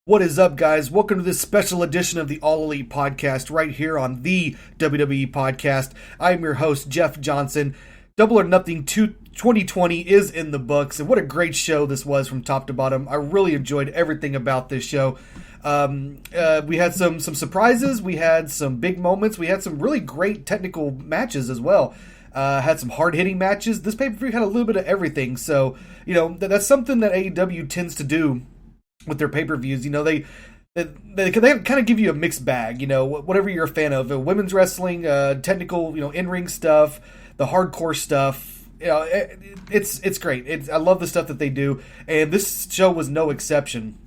What is up, guys? Welcome to this special edition of the All Elite Podcast right here on the WWE Podcast. I'm your host, Jeff Johnson. Double or Nothing 2020 is in the books, and what a great show this was from top to bottom. I really enjoyed everything about this show. We had some surprises, we had some big moments, we had some really great technical matches as well. Had some hard-hitting matches. This pay-per-view had a little bit of everything, so, that's something that AEW tends to do with their pay-per-views. They kind of give you a mixed bag, whatever you're a fan of. Women's wrestling, technical, in-ring stuff, the hardcore stuff. It's great. I love the stuff that they do, and this show was no exception.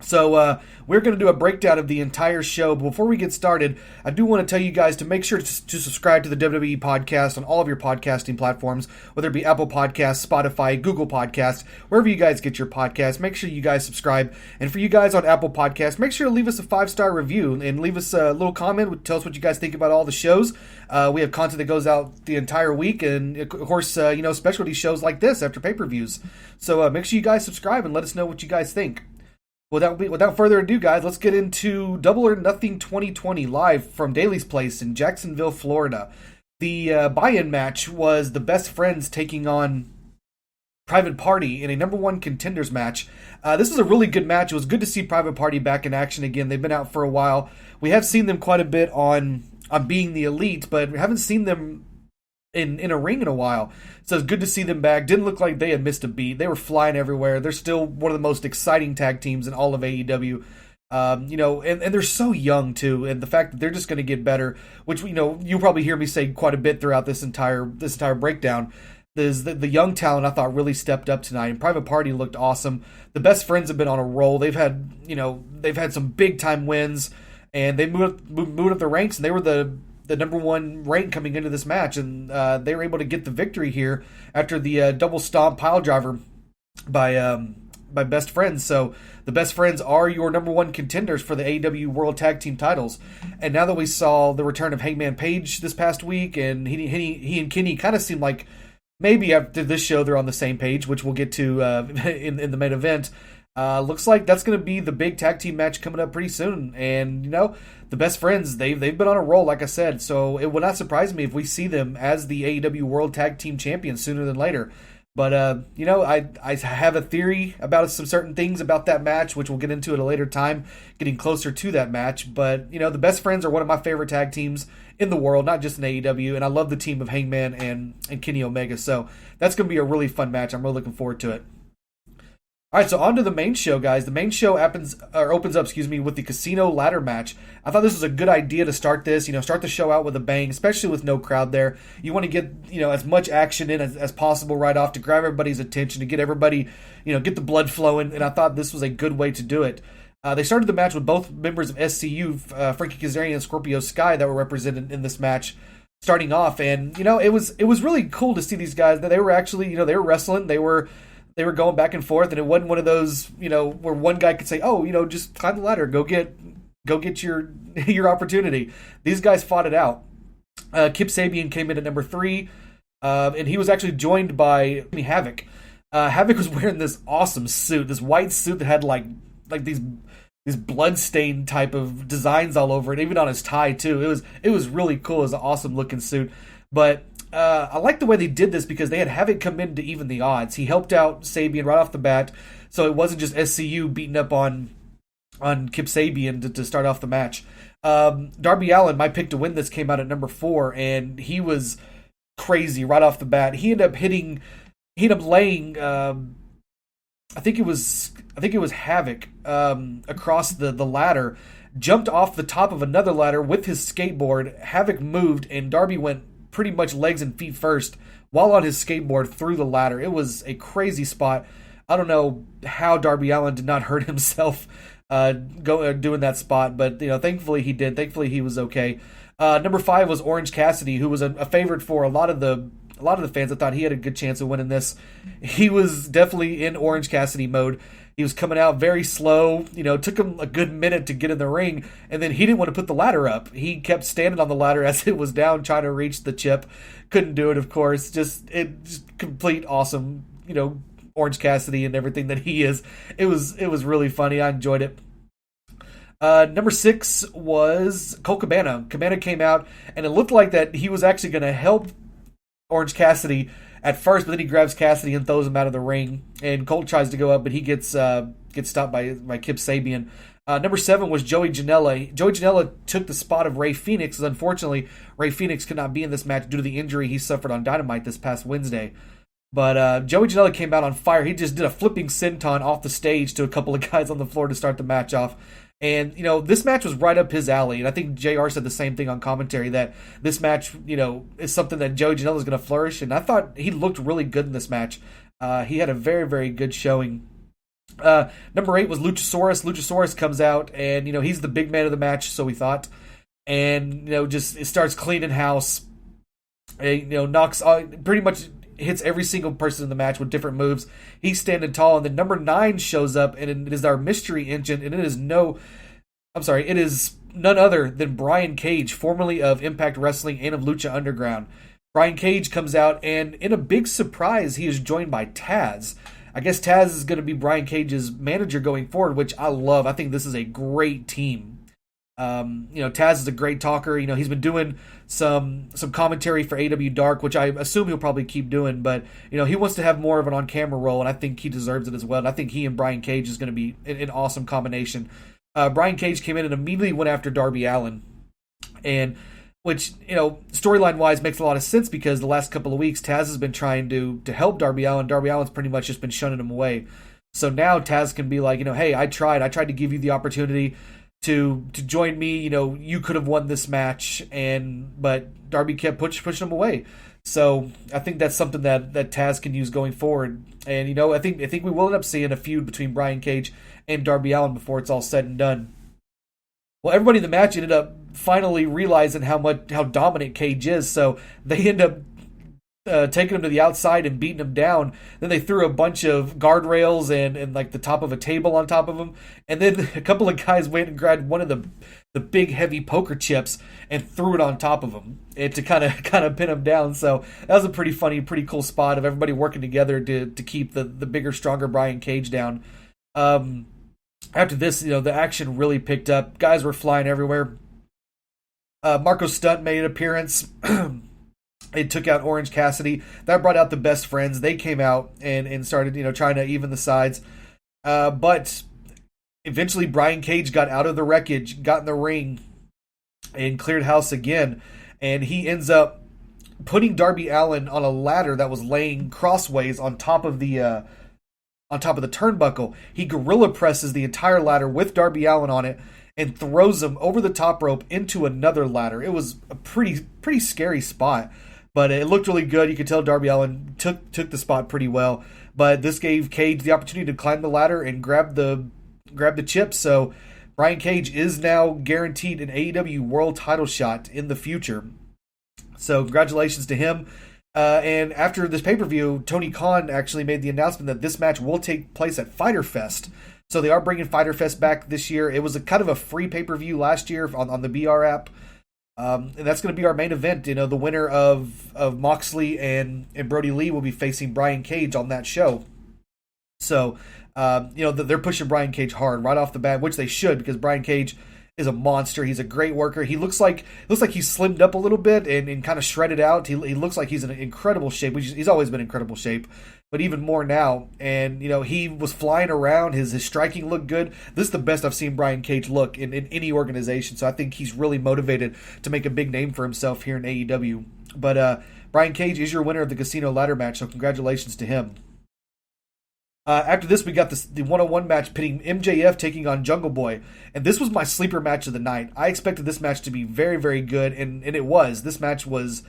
So we're going to do a breakdown of the entire show. But before we get started, I do want to tell you guys to make sure to subscribe to the WWE Podcast on all of your podcasting platforms, whether it be Apple Podcasts, Spotify, Google Podcasts, wherever you guys get your podcasts. Make sure you guys subscribe. And for you guys on Apple Podcasts, make sure to leave us a 5-star review and leave us a little comment. Tell us what you guys think about all the shows. We have content that goes out the entire week, and of course, specialty shows like this after pay-per-views. So make sure you guys subscribe and let us know what you guys think. Without further ado, guys, let's get into Double or Nothing 2020 live from Daly's Place in Jacksonville, Florida. The buy-in match was the Best Friends taking on Private Party in a number one contenders match. This was a really good match. It was good to see Private Party back in action again. They've been out for a while. We have seen them quite a bit on Being the Elite, but we haven't seen them in a ring in a while. So it's good to see them back. Didn't look like they had missed a beat. They were flying everywhere. They're still one of the most exciting tag teams in all of AEW. And they're so young too, and the fact that they're just going to get better, which you'll probably hear me say quite a bit throughout this entire breakdown. The young talent I thought really stepped up tonight, and Private Party looked awesome. The Best Friends have been on a roll. They've had some big time wins, and they moved up the ranks, and they were the number one rank coming into this match, and they were able to get the victory here after the double stomp pile driver by Best Friends. So the Best Friends are your number one contenders for the AEW World Tag Team titles. And now that we saw the return of Hangman Page this past week, and he and Kenny kind of seemed like maybe after this show they're on the same page, which we'll get to in the main event. Looks like that's going to be the big tag team match coming up pretty soon. And, the Best Friends, they've been on a roll, like I said. So it would not surprise me if we see them as the AEW World Tag Team Champions sooner than later. But, I have a theory about some certain things about that match, which we'll get into at a later time, getting closer to that match. But, the Best Friends are one of my favorite tag teams in the world, not just in AEW. And I love the team of Hangman and Kenny Omega. So that's going to be a really fun match. I'm really looking forward to it. All right, so on to the main show, guys. The main show opens up, with the casino ladder match. I thought this was a good idea to start this, start the show out with a bang, especially with no crowd there. You want to get, as much action in as possible right off to grab everybody's attention, to get everybody, get the blood flowing, and I thought this was a good way to do it. They started the match with both members of SCU, Frankie Kazarian and Scorpio Sky, that were represented in this match starting off, and, it was really cool to see these guys, that they were actually, they were wrestling, they were going back and forth, and it wasn't one of those, where one guy could say, "Oh, just climb the ladder, go get your opportunity." These guys fought it out. Kip Sabian came in at number 3, and he was actually joined by Havoc. Havoc was wearing this awesome suit, this white suit that had like these bloodstained type of designs all over it, even on his tie too. It was really cool. It was an awesome looking suit, but. I like the way they did this because they had Havoc come in to even the odds. He helped out Sabian right off the bat, so it wasn't just SCU beating up on Kip Sabian to start off the match. Darby Allin, my pick to win this, came out at number 4, and he was crazy right off the bat. He ended up laying, I think it was Havoc across the ladder, jumped off the top of another ladder with his skateboard. Havoc moved, and Darby went pretty much legs and feet first while on his skateboard through the ladder. It was a crazy spot. I don't know how Darby Allin did not hurt himself doing that spot, but thankfully he did. Thankfully he was okay. Number 5 was Orange Cassidy, who was a favorite for a lot of the fans. I thought he had a good chance of winning this. He was definitely in Orange Cassidy mode. He was coming out very slow. Took him a good minute to get in the ring, and then he didn't want to put the ladder up. He kept standing on the ladder as it was down, trying to reach the chip. Couldn't do it, of course. Just complete awesome, Orange Cassidy and everything that he is. It was really funny. I enjoyed it. Number 6 was Colt Cabana. Cabana came out, and it looked like that he was actually going to help Orange Cassidy at first, but then he grabs Cassidy and throws him out of the ring. And Colt tries to go up, but he gets stopped by Kip Sabian. Number 7 was Joey Janela. Joey Janela took the spot of Rey Fenix. Unfortunately, Rey Fenix could not be in this match due to the injury he suffered on Dynamite this past Wednesday. But Joey Janela came out on fire. He just did a flipping senton off the stage to a couple of guys on the floor to start the match off. And, this match was right up his alley. And I think JR said the same thing on commentary, that this match, is something that Joey Janela is going to flourish. And I thought he looked really good in this match. He had a very, very good showing. Number 8 was Luchasaurus. Luchasaurus comes out, and, he's the big man of the match, so we thought. And, just it starts cleaning house. Knocks pretty much hits every single person in the match with different moves. He's standing tall, and then number 9 shows up, and it is our mystery engine, and it is none other than Brian Cage, formerly of Impact Wrestling and of Lucha Underground. Brian Cage comes out, and in a big surprise, he is joined by Taz. I guess Taz is going to be Brian Cage's manager going forward, which I love. I think this is a great team. Taz is a great talker. He's been doing some commentary for AEW Dark, which I assume he'll probably keep doing, but he wants to have more of an on-camera role, and I think he deserves it as well. And I think he and Brian Cage is going to be an awesome combination. Brian Cage came in and immediately went after Darby Allin, and which storyline wise makes a lot of sense, because the last couple of weeks Taz has been trying to help Darby Allin. Darby Allin's pretty much just been shunning him away. So now Taz can be like, hey, I tried to give you the opportunity to join me. You could have won this match, but Darby kept pushing him away. So I think that's something that Taz can use going forward. And I think we will end up seeing a feud between Brian Cage and Darby Allin before it's all said and done. Well, everybody in the match ended up finally realizing how dominant Cage is, so they end up taking him to the outside and beating him down. Then they threw a bunch of guardrails and like the top of a table on top of him. And then a couple of guys went and grabbed one of the big heavy poker chips and threw it on top of him and to kind of pin him down. So that was a pretty funny, pretty cool spot of everybody working together to keep the bigger, stronger Brian Cage down. After this, the action really picked up. Guys were flying everywhere. Marco Stunt made an appearance. It took out Orange Cassidy. That brought out the Best Friends. They came out and started, trying to even the sides. But eventually Brian Cage got out of the wreckage, got in the ring, and cleared house again. And he ends up putting Darby Allin on a ladder that was laying crossways on top of the turnbuckle. He gorilla presses the entire ladder with Darby Allin on it and throws him over the top rope into another ladder. It was a pretty scary spot. But it looked really good. You could tell Darby Allin took the spot pretty well. But this gave Cage the opportunity to climb the ladder and grab the chips. So Brian Cage is now guaranteed an AEW World Title shot in the future. So congratulations to him. And after this pay-per-view, Tony Khan actually made the announcement that this match will take place at Fyter Fest. So they are bringing Fyter Fest back this year. It was a kind of a free pay-per-view last year on the BR app. And that's going to be our main event. The winner of Moxley and Brody Lee will be facing Brian Cage on that show. So, they're pushing Brian Cage hard right off the bat, which they should, because Brian Cage is a monster. He's a great worker. He looks like he's slimmed up a little bit and kind of shredded out. He looks like he's in incredible shape. He's always been in incredible shape, but even more now. And he was flying around. His striking looked good. This is the best I've seen Brian Cage look in any organization. So I think he's really motivated to make a big name for himself here in AEW. But Brian Cage is your winner of the Casino Ladder match. So congratulations to him. After this, we got the one-on-one match pitting MJF taking on Jungle Boy. And this was my sleeper match of the night. I expected this match to be very, very good, and it was. This match was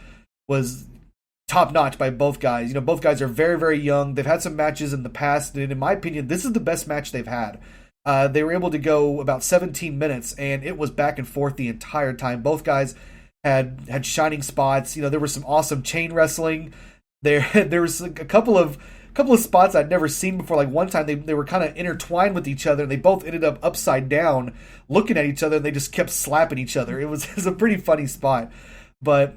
top-notch by both guys. Both guys are very, very young. They've had some matches in the past, and in my opinion, this is the best match they've had. They were able to go about 17 minutes, and it was back and forth the entire time. Both guys had shining spots. There was some awesome chain wrestling. There was a couple of spots I'd never seen before. Like one time they were kind of intertwined with each other, and they both ended up upside down looking at each other, and they just kept slapping each other. It was a pretty funny spot. But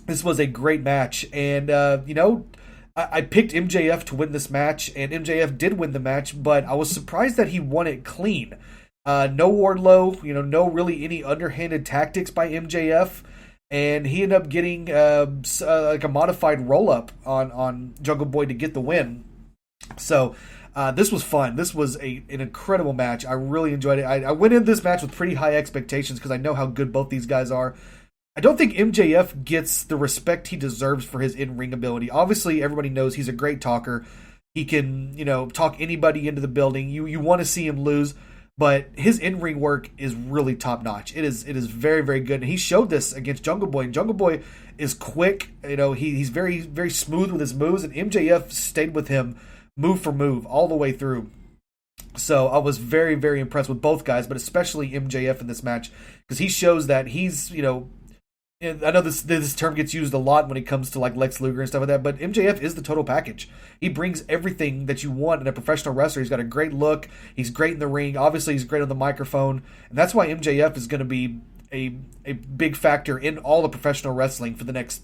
this was a great match. And, I picked MJF to win this match, and MJF did win the match, but I was surprised that he won it clean. No Wardlow, no really any underhanded tactics by MJF, and he ended up getting like a modified roll up on Jungle Boy to get the win. So this was fun. This was an incredible match. I really enjoyed it. I went in this match with pretty high expectations because I know how good both these guys are. I don't think MJF gets the respect he deserves for his in-ring ability. Obviously, everybody knows he's a great talker. He can, talk anybody into the building. You want to see him lose, but his in-ring work is really top-notch. It is very, very good. And he showed this against Jungle Boy. And Jungle Boy is quick. He's very, very smooth with his moves, and MJF stayed with him move for move all the way through. So I was very, very impressed with both guys, but especially MJF in this match because he shows that he's, I know this term gets used a lot when it comes to like Lex Luger and stuff like that, but MJF is the total package. He brings everything that you want in a professional wrestler. He's got a great look. He's great in the ring. Obviously, he's great on the microphone, and that's why MJF is going to be a big factor in all the professional wrestling for the next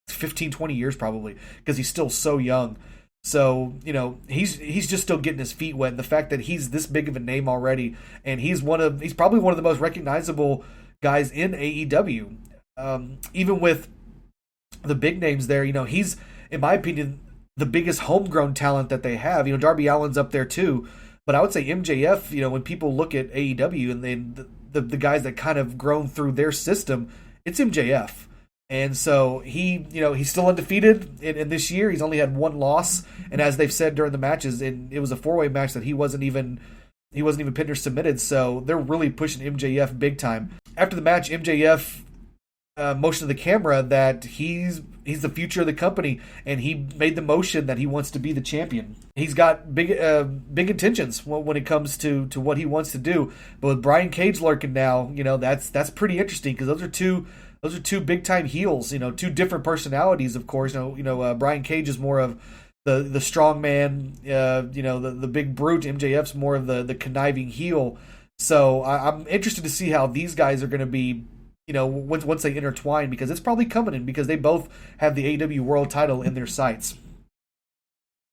15, 20 years probably because he's still so young. So, he's just still getting his feet wet. And the fact that he's this big of a name already, and he's probably one of the most recognizable guys in AEW. Even with the big names there, he's, in my opinion, the biggest homegrown talent that they have. Darby Allin's up there too, but I would say MJF, when people look at AEW and then the guys that kind of grown through their system, it's MJF. And so he's still undefeated in this year. He's only had one loss, and as they've said during the matches, it was a 4-way match that he wasn't even pinned or submitted. So they're really pushing MJF big time. After the match, MJF motion to the camera that he's the future of the company, and he made the motion that he wants to be the champion. He's got big intentions when it comes to what he wants to do. But with Brian Cage lurking now, that's pretty interesting because those are two big time heels. Two different personalities, of course. Brian Cage is more of the strong man, the big brute. MJF's more of the conniving heel. So I'm interested to see how these guys are going to be, once they intertwine, because it's probably coming in because they both have the AEW World Title in their sights.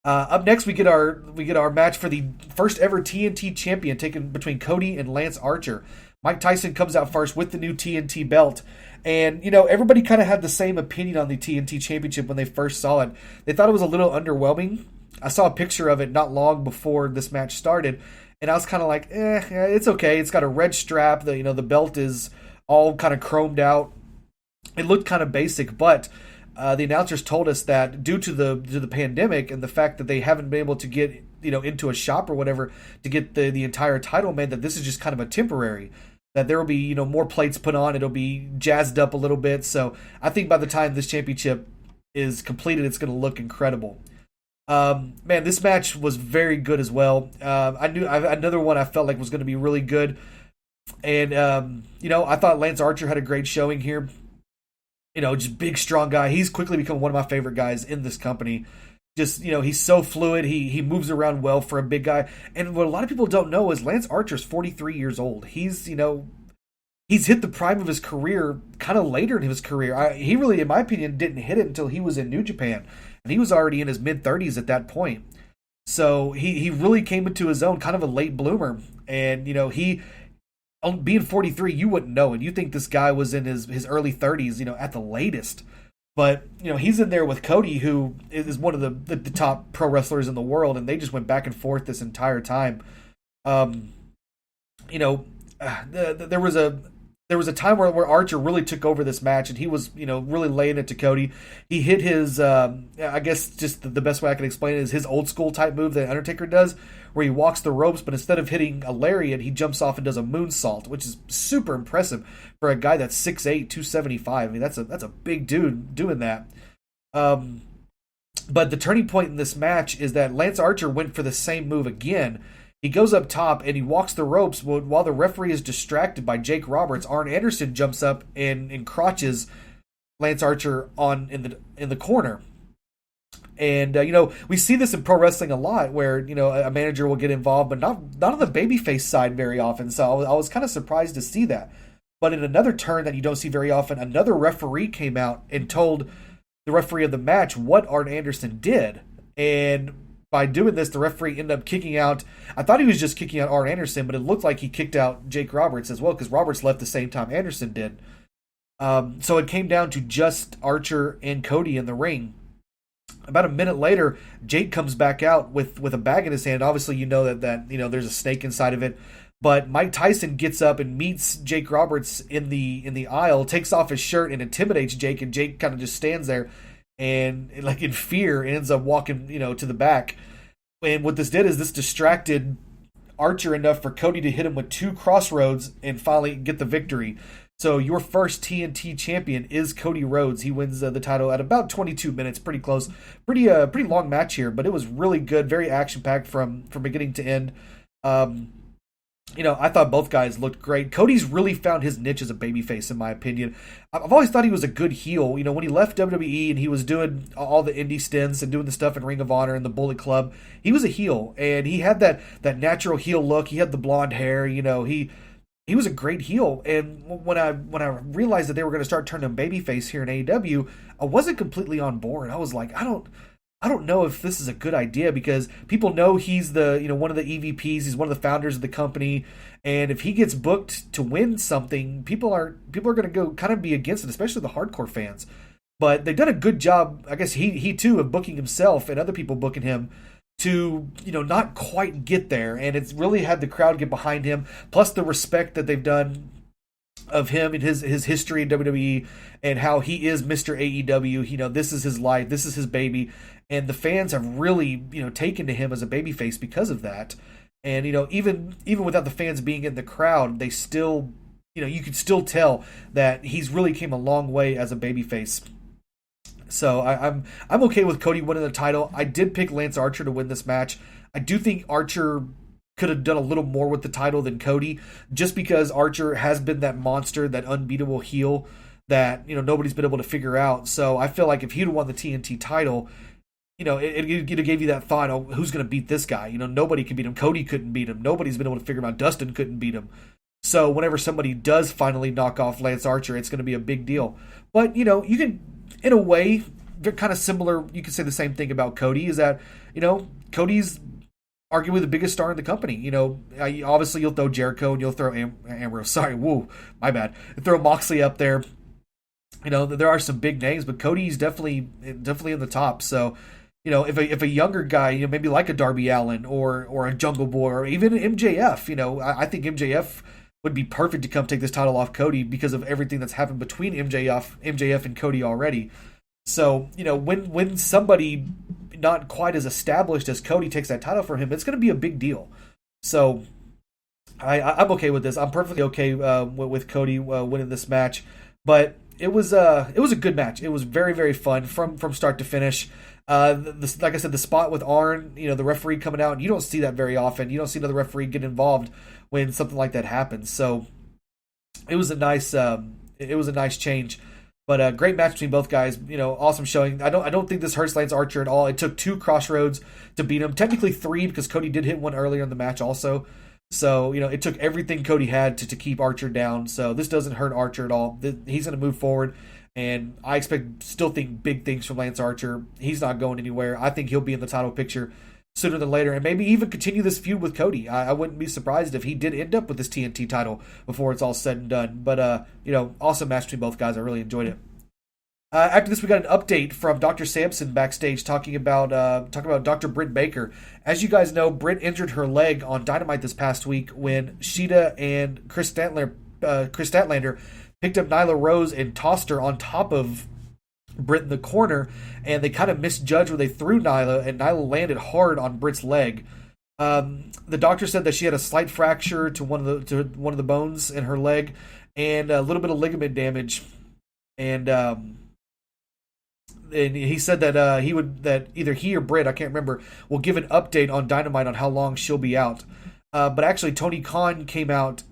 Up next, we get our match for the first ever TNT champion taken between Cody and Lance Archer. Mike Tyson comes out first with the new TNT belt. And, everybody kind of had the same opinion on the TNT championship when they first saw it. They thought it was a little underwhelming. I saw a picture of it not long before this match started, and I was kind of like, it's okay. It's got a red strap. The belt is all kind of chromed out. It looked kind of basic, but the announcers told us that due to the pandemic and the fact that they haven't been able to get into a shop or whatever to get the entire title made, that this is just kind of a temporary. That there will be more plates put on. It'll be jazzed up a little bit. So I think by the time this championship is completed, it's going to look incredible. Man, this match was very good as well. Another one I felt like was going to be really good. And, I thought Lance Archer had a great showing here. Just big, strong guy. He's quickly become one of my favorite guys in this company. Just, he's so fluid. He moves around well for a big guy. And what a lot of people don't know is Lance Archer's 43 years old. He's hit the prime of his career kind of later in his career. He really, in my opinion, didn't hit it until he was in New Japan. And he was already in his mid-30s at that point. So he really came into his own, kind of a late bloomer. And, he, being 43, you wouldn't know it. You think this guy was in his early 30s, at the latest. But, he's in there with Cody, who is one of the top pro wrestlers in the world, and they just went back and forth this entire time. There was a time where Archer really took over this match, and he was, really laying it to Cody. He hit his, I guess just the best way I can explain it is his old school type move that Undertaker does, where he walks the ropes, but instead of hitting a lariat, he jumps off and does a moonsault, which is super impressive for a guy that's 6'8", 275. I mean, that's a big dude doing that. But the turning point in this match is that Lance Archer went for the same move again. He goes up top and he walks the ropes while the referee is distracted by Jake Roberts. Arn Anderson jumps up and encroaches Lance Archer in the corner. And, we see this in pro wrestling a lot where, a manager will get involved, but not on the babyface side very often. So I was kind of surprised to see that. But in another turn that you don't see very often, another referee came out and told the referee of the match what Arn Anderson did. And by doing this, the referee ended up kicking out. I thought he was just kicking out Arn Anderson, but it looked like he kicked out Jake Roberts as well, because Roberts left the same time Anderson did. So it came down to just Archer and Cody in the ring. About a minute later, Jake comes back out with a bag in his hand. Obviously, you know that there's a snake inside of it. But Mike Tyson gets up and meets Jake Roberts in the aisle, takes off his shirt and intimidates Jake, and Jake kind of just stands there and, like, in fear, ends up walking to the back. And what this did is this distracted Archer enough for Cody to hit him with 2 crossroads and finally get the victory. So your first TNT champion is Cody Rhodes. He wins the title at about 22 minutes, pretty close, pretty long match here, but it was really good, very action packed from beginning to end. I thought both guys looked great. Cody's really found his niche as a babyface, in my opinion. I've always thought he was a good heel. When he left WWE and he was doing all the indie stints and doing the stuff in Ring of Honor and the Bullet Club, he was a heel, and he had that natural heel look. He had the blonde hair. He was a great heel, and when I realized that they were going to start turning him babyface here in AEW, I wasn't completely on board. I was like, I don't know if this is a good idea, because people know he's the one of the EVPs, he's one of the founders of the company, and if he gets booked to win something, people are going to go kind of be against it, especially the hardcore fans. But they've done a good job, I guess he too, of booking himself and other people booking him to not quite get there, and it's really had the crowd get behind him, plus the respect that they've done of him and his history in WWE, and how he is Mr. AEW. This is his life, this is his baby, and the fans have really taken to him as a babyface because of that. And even without the fans being in the crowd, they still you could still tell that he's really came a long way as a babyface. So I'm okay with Cody winning the title. I did pick Lance Archer to win this match. I do think Archer could have done a little more with the title than Cody, just because Archer has been that monster, that unbeatable heel that nobody's been able to figure out. So I feel like if he'd won the TNT title, it gave you that thought, oh, who's going to beat this guy? Nobody can beat him. Cody couldn't beat him. Nobody's been able to figure him out. Dustin couldn't beat him. So whenever somebody does finally knock off Lance Archer, it's going to be a big deal. But you can, in a way, they're kind of similar. You could say the same thing about Cody, is that Cody's arguably the biggest star in the company. Obviously you'll throw Jericho and you'll throw Ambrose. Sorry, woo, my bad. Throw Moxley up there. There are some big names, but Cody's definitely in the top. So if a younger guy, maybe like a Darby Allin or a Jungle Boy or even MJF, I think MJF would be perfect to come take this title off Cody because of everything that's happened between MJF and Cody already. So, when somebody not quite as established as Cody takes that title from him, it's going to be a big deal. So, I'm okay with this. I'm perfectly okay with Cody winning this match. But it was a good match. It was very, very fun from start to finish. Like I said, the spot with Arn, the referee coming out, you don't see that very often. You don't see another referee get involved when something like that happens. So it was a nice change. But a great match between both guys. Awesome showing. I don't think this hurts Lance Archer at all. It took 2 crossroads to beat him. Technically 3, because Cody did hit one earlier in the match also. So, it took everything Cody had to keep Archer down. So this doesn't hurt Archer at all. He's going to move forward. And I still think big things from Lance Archer. He's not going anywhere. I think he'll be in the title picture sooner than later, and maybe even continue this feud with Cody. I wouldn't be surprised if he did end up with this TNT title before it's all said and done. But awesome match between both guys. I really enjoyed it. After this, we got an update from Dr. Sampson backstage talking about Dr. Britt Baker. As you guys know, Britt injured her leg on Dynamite this past week when Sheeta and Chris Statlander picked up Nyla Rose and tossed her on top of Britt in the corner, and they kind of misjudged where they threw Nyla, and Nyla landed hard on Britt's leg. The doctor said that she had a slight fracture to one of the bones in her leg, and a little bit of ligament damage. And he said that that either he or Britt, I can't remember, will give an update on Dynamite on how long she'll be out. But actually, Tony Khan came out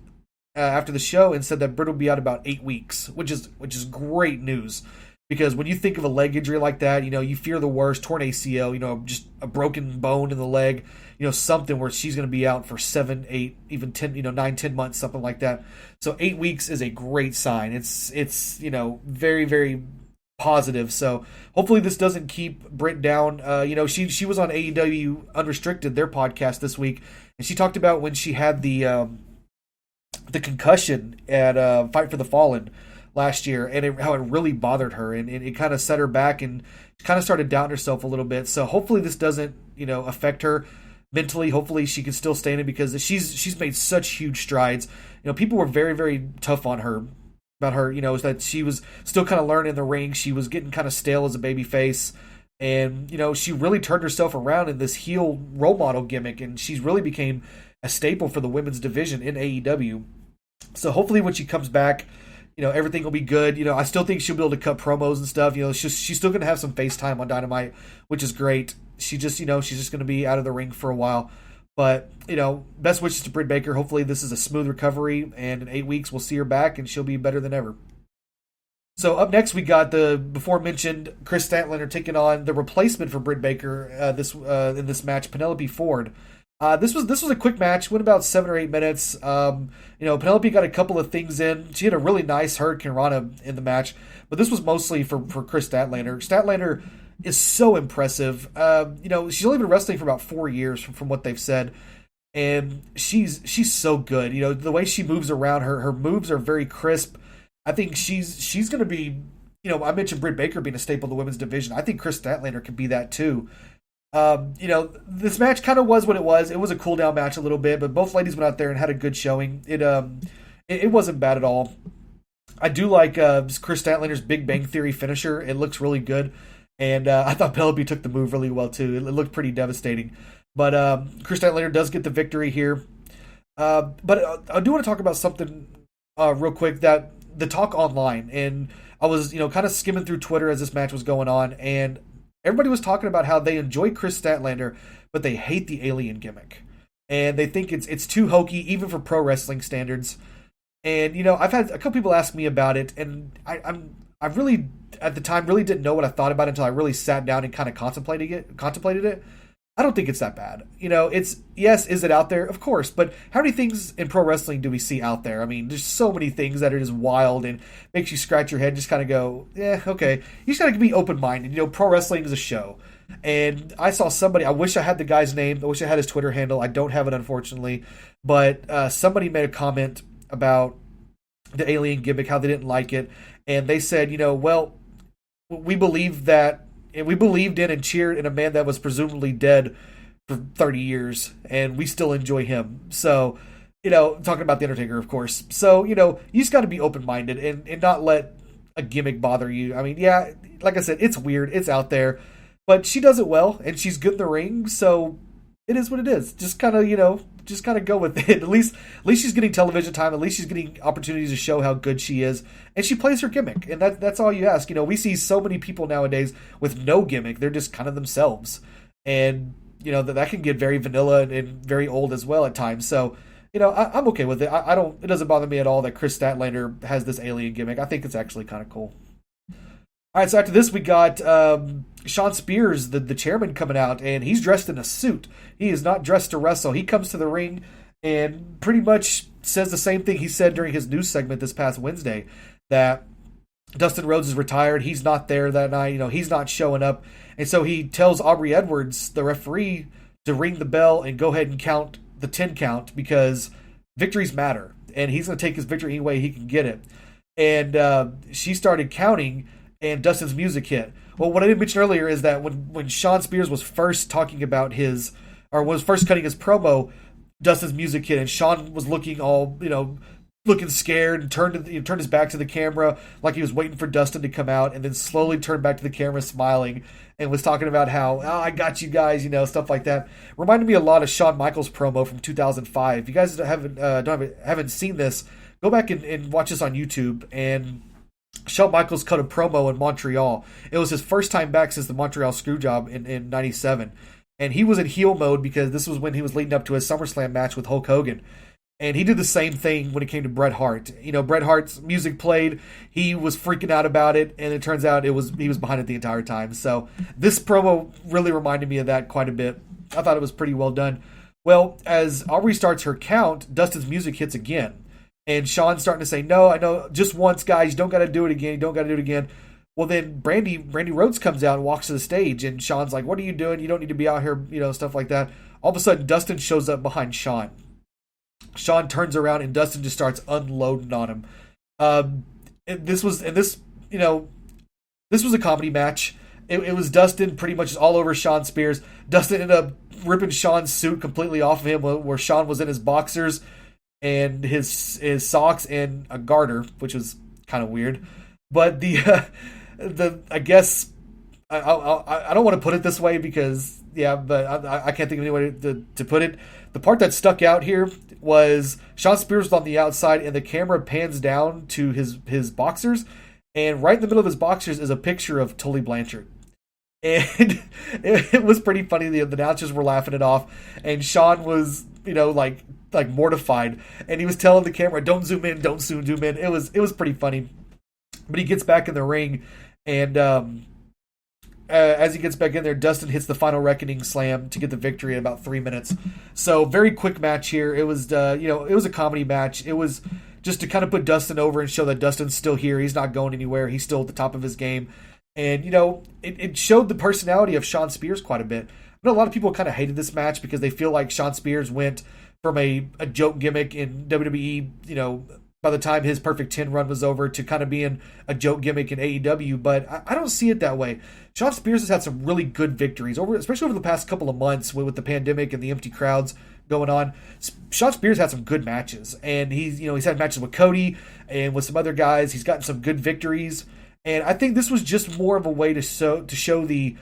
after the show and said that Britt will be out about 8 weeks, which is great news. Because when you think of a leg injury like that, you fear the worst, torn ACL, just a broken bone in the leg, something where she's going to be out for 7, 8, even 10, 9, 10 months, something like that. So 8 weeks is a great sign. It's very, very positive. So hopefully this doesn't keep Britt down. She was on AEW Unrestricted, their podcast this week, and she talked about when she had the concussion at Fight for the Fallen last year, and how it really bothered her, and it kind of set her back, and kind of started doubting herself a little bit. So hopefully this doesn't affect her mentally. Hopefully she can still stay in it, because she's made such huge strides. People were very, very tough on her about her, is that she was still kind of learning the ring. She was getting kind of stale as a baby face. And, she really turned herself around in this heel role model gimmick, and she's really became a staple for the women's division in AEW. So hopefully when she comes back, everything will be good. I still think she'll be able to cut promos and stuff. She's still going to have some FaceTime on Dynamite, which is great. She just, she's just going to be out of the ring for a while. But, best wishes to Britt Baker. Hopefully this is a smooth recovery, and in 8 weeks we'll see her back, and she'll be better than ever. So up next we got the before-mentioned Chris Statlander taking on the replacement for Britt Baker in this match, Penelope Ford. This was a quick match, went about 7 or 8 minutes. Penelope got a couple of things in. She had a really nice Hurricane Rana in the match, but this was mostly for Chris Statlander. Statlander is so impressive. She's only been wrestling for about 4 years from what they've said, and she's so good. The way she moves around, her moves are very crisp. I think she's going to be. I mentioned Britt Baker being a staple of the women's division. I think Chris Statlander can be that too. This match kind of was what it was. It was a cool down match a little bit, but both ladies went out there and had a good showing. It wasn't bad at all. I do like Chris Statlander's Big Bang Theory finisher. It looks really good. And I thought Penelope took the move really well, too. It looked pretty devastating. But Chris Statlander does get the victory here. But I do want to talk about something real quick, that the talk online. And I was, kind of skimming through Twitter as this match was going on. And everybody was talking about how they enjoy Chris Statlander, but they hate the alien gimmick. And they think it's too hokey, even for pro wrestling standards. And, I've had a couple people ask me about it. And I really, at the time, really didn't know what I thought about it until I really sat down and kind of contemplated it. I don't think it's that bad. Is it out there? Of course. But how many things in pro wrestling do we see out there? I mean, there's so many things that are just wild and makes you scratch your head and just kind of go, yeah, okay. You just got to be open-minded. Pro wrestling is a show. And I saw somebody, I wish I had the guy's name. I wish I had his Twitter handle. I don't have it, unfortunately. But somebody made a comment about the alien gimmick, how they didn't like it. And they said, we believed in and cheered in a man that was presumably dead for 30 years, and we still enjoy him. So, talking about The Undertaker, of course. So, you just got to be open-minded and not let a gimmick bother you. I mean, yeah, like I said, it's weird. It's out there. But she does it well, and she's good in the ring, so it is what it is. Just kind of go with it. At least she's getting television time. At least she's getting opportunities to show how good she is. And she plays her gimmick. And that's all you ask. We see so many people nowadays with no gimmick. They're just kind of themselves. And, that can get very vanilla and very old as well at times. So, I'm okay with it. It doesn't bother me at all that Chris Statlander has this alien gimmick. I think it's actually kind of cool. All right, so after this, we got Sean Spears, the chairman, coming out, and he's dressed in a suit. He is not dressed to wrestle. He comes to the ring and pretty much says the same thing he said during his news segment this past Wednesday, that Dustin Rhodes is retired. He's not there that night. He's not showing up. And so he tells Aubrey Edwards, the referee, to ring the bell and go ahead and count the 10 count, because victories matter. And he's going to take his victory any way he can get it. And she started counting, and Dustin's music hit. Well, what I didn't mention earlier is that when Sean Spears was first talking about was first cutting his promo, Dustin's music hit, and Sean was looking all, looking scared, and turned his back to the camera like he was waiting for Dustin to come out, and then slowly turned back to the camera smiling, and was talking about how, I got you guys, stuff like that. Reminded me a lot of Shawn Michaels' promo from 2005. If you guys haven't seen this, go back and watch this on YouTube. And Shawn Michaels cut a promo in Montreal. It was his first time back since the Montreal Screwjob in 97. And he was in heel mode because this was when he was leading up to his SummerSlam match with Hulk Hogan. And he did the same thing when it came to Bret Hart. Bret Hart's music played. He was freaking out about it, and it turns out he was behind it the entire time. So this promo really reminded me of that quite a bit. I thought it was pretty well done. Well, as Aubrey starts her count, Dustin's music hits again. And Sean's starting to say, no, I know, just once, guys. You don't got to do it again. You don't got to do it again. Well, then Brandy Rhodes comes out and walks to the stage, and Sean's like, "What are you doing? You don't need to be out here," stuff like that. All of a sudden, Dustin shows up behind Sean. Sean turns around, and Dustin just starts unloading on him. This was a comedy match. It was Dustin pretty much all over Sean Spears. Dustin ended up ripping Sean's suit completely off of him, where Sean was in his boxers and his socks and a garter, which was kind of weird. But I guess I don't want to put it this way because but I can't think of any way to put it. The part that stuck out here was Sean Spears was on the outside, and the camera pans down to his boxers, and right in the middle of his boxers is a picture of Tully Blanchard. And it was pretty funny. The announcers were laughing it off, and Sean was, like mortified, and he was telling the camera, "Don't zoom in, don't zoom in." It was pretty funny. But he gets back in the ring, and as he gets back in there, Dustin hits the final Reckoning Slam to get the victory in about 3 minutes. So very quick match here. It was it was a comedy match. It was just to kind of put Dustin over and show that Dustin's still here. He's not going anywhere. He's still at the top of his game. And, it showed the personality of Sean Spears quite a bit. I know a lot of people kind of hated this match because they feel like Sean Spears went from a joke gimmick in WWE, by the time his Perfect 10 run was over, to kind of being a joke gimmick in AEW. But I don't see it that way. Sean Spears has had some really good victories, especially over the past couple of months with the pandemic and the empty crowds going on. Sean Spears had some good matches. And he's had matches with Cody and with some other guys. He's gotten some good victories. And I think this was just more of a way to show the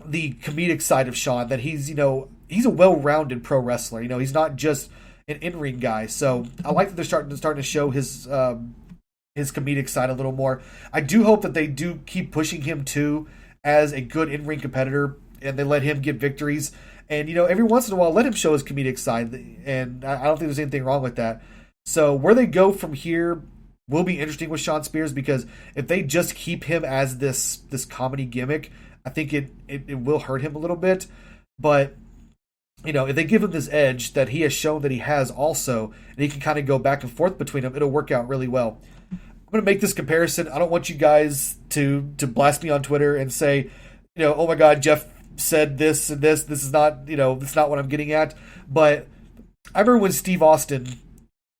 comedic side of Sean, that he's a well-rounded pro wrestler. He's not just an in-ring guy. So I like that they're starting to show his comedic side a little more. I do hope that they do keep pushing him too as a good in-ring competitor, and they let him get victories. And every once in a while, let him show his comedic side. And I don't think there's anything wrong with that. So where they go from here will be interesting with Sean Spears, because if they just keep him as this comedy gimmick, I think it will hurt him a little bit. But if they give him this edge that he has shown that he has also, and he can kind of go back and forth between them, it'll work out really well. I'm going to make this comparison. I don't want you guys to blast me on Twitter and say, oh my God, Jeff said this and this. This is not, that's not what I'm getting at. But I remember when Steve Austin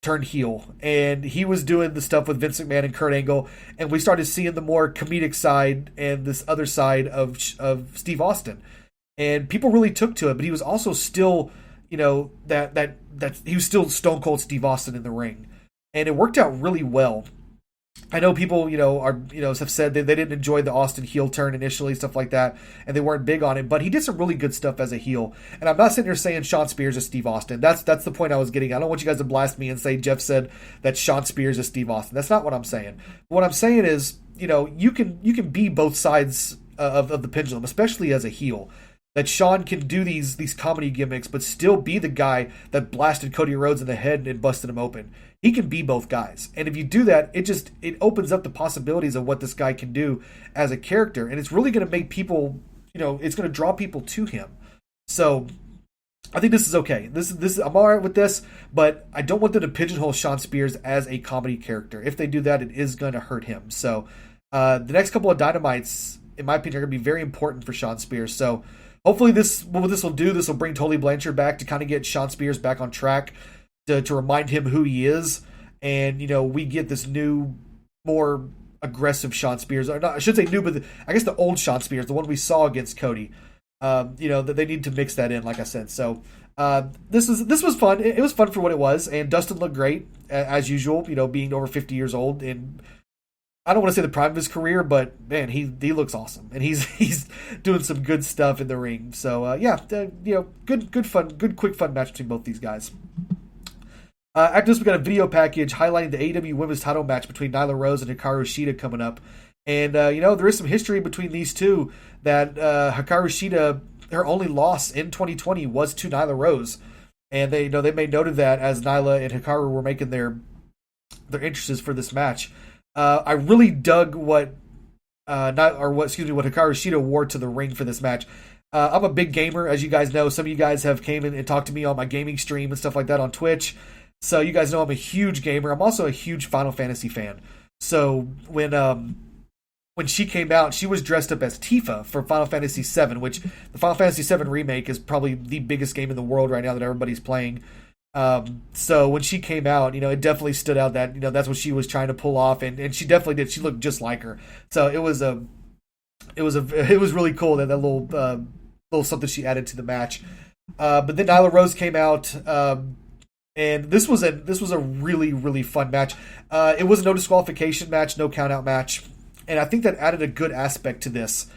turned heel, and he was doing the stuff with Vince McMahon and Kurt Angle, and we started seeing the more comedic side and this other side of Steve Austin, and people really took to it. But he was also still, that he was still Stone Cold Steve Austin in the ring, and it worked out really well. I know people, have said that they didn't enjoy the Austin heel turn initially, stuff like that, and they weren't big on it, but he did some really good stuff as a heel. And I'm not sitting here saying Sean Spears is Steve Austin. That's the point I was getting. I don't want you guys to blast me and say Jeff said that Sean Spears is Steve Austin. That's not what I'm saying. What I'm saying is, you can be both sides of the pendulum, especially as a heel. That Sean can do these comedy gimmicks, but still be the guy that blasted Cody Rhodes in the head and busted him open. He can be both guys. And if you do that, it opens up the possibilities of what this guy can do as a character. And it's really going to make people, it's going to draw people to him. So I think this is okay. This I'm all right with this, but I don't want them to pigeonhole Sean Spears as a comedy character. If they do that, it is going to hurt him. So the next couple of Dynamites, in my opinion, are going to be very important for Sean Spears. So hopefully this will bring Tully Blanchard back to kind of get Sean Spears back on track, to remind him who he is. And, we get this new, more aggressive Sean Spears. Or not, I should say new, but I guess the old Sean Spears, the one we saw against Cody. That they need to mix that in, like I said. So this was fun. It was fun for what it was. And Dustin looked great, as usual, being over 50 years old. And I don't want to say the prime of his career, but man, he looks awesome, and he's doing some good stuff in the ring. So good fun, good quick fun match between both these guys. After this, we got a video package highlighting the AEW Women's Title match between Nyla Rose and Hikaru Shida coming up, and there is some history between these two. That Hikaru Shida, her only loss in 2020 was to Nyla Rose, and they made note of that as Nyla and Hikaru were making their entrances for this match. I really dug what Hikaru Shida wore to the ring for this match. I'm a big gamer, as you guys know. Some of you guys have came in and talked to me on my gaming stream and stuff like that on Twitch. So you guys know I'm a huge gamer. I'm also a huge Final Fantasy fan. So when when she came out, she was dressed up as Tifa from Final Fantasy VII, which the Final Fantasy VII remake is probably the biggest game in the world right now that everybody's playing. So when she came out, it definitely stood out that, that's what she was trying to pull off, and she definitely did. She looked just like her. So it was really cool that little something she added to the match. But then Nyla Rose came out, and this was a really, really fun match. It was a no disqualification match, no count out match. And I think that added a good aspect to this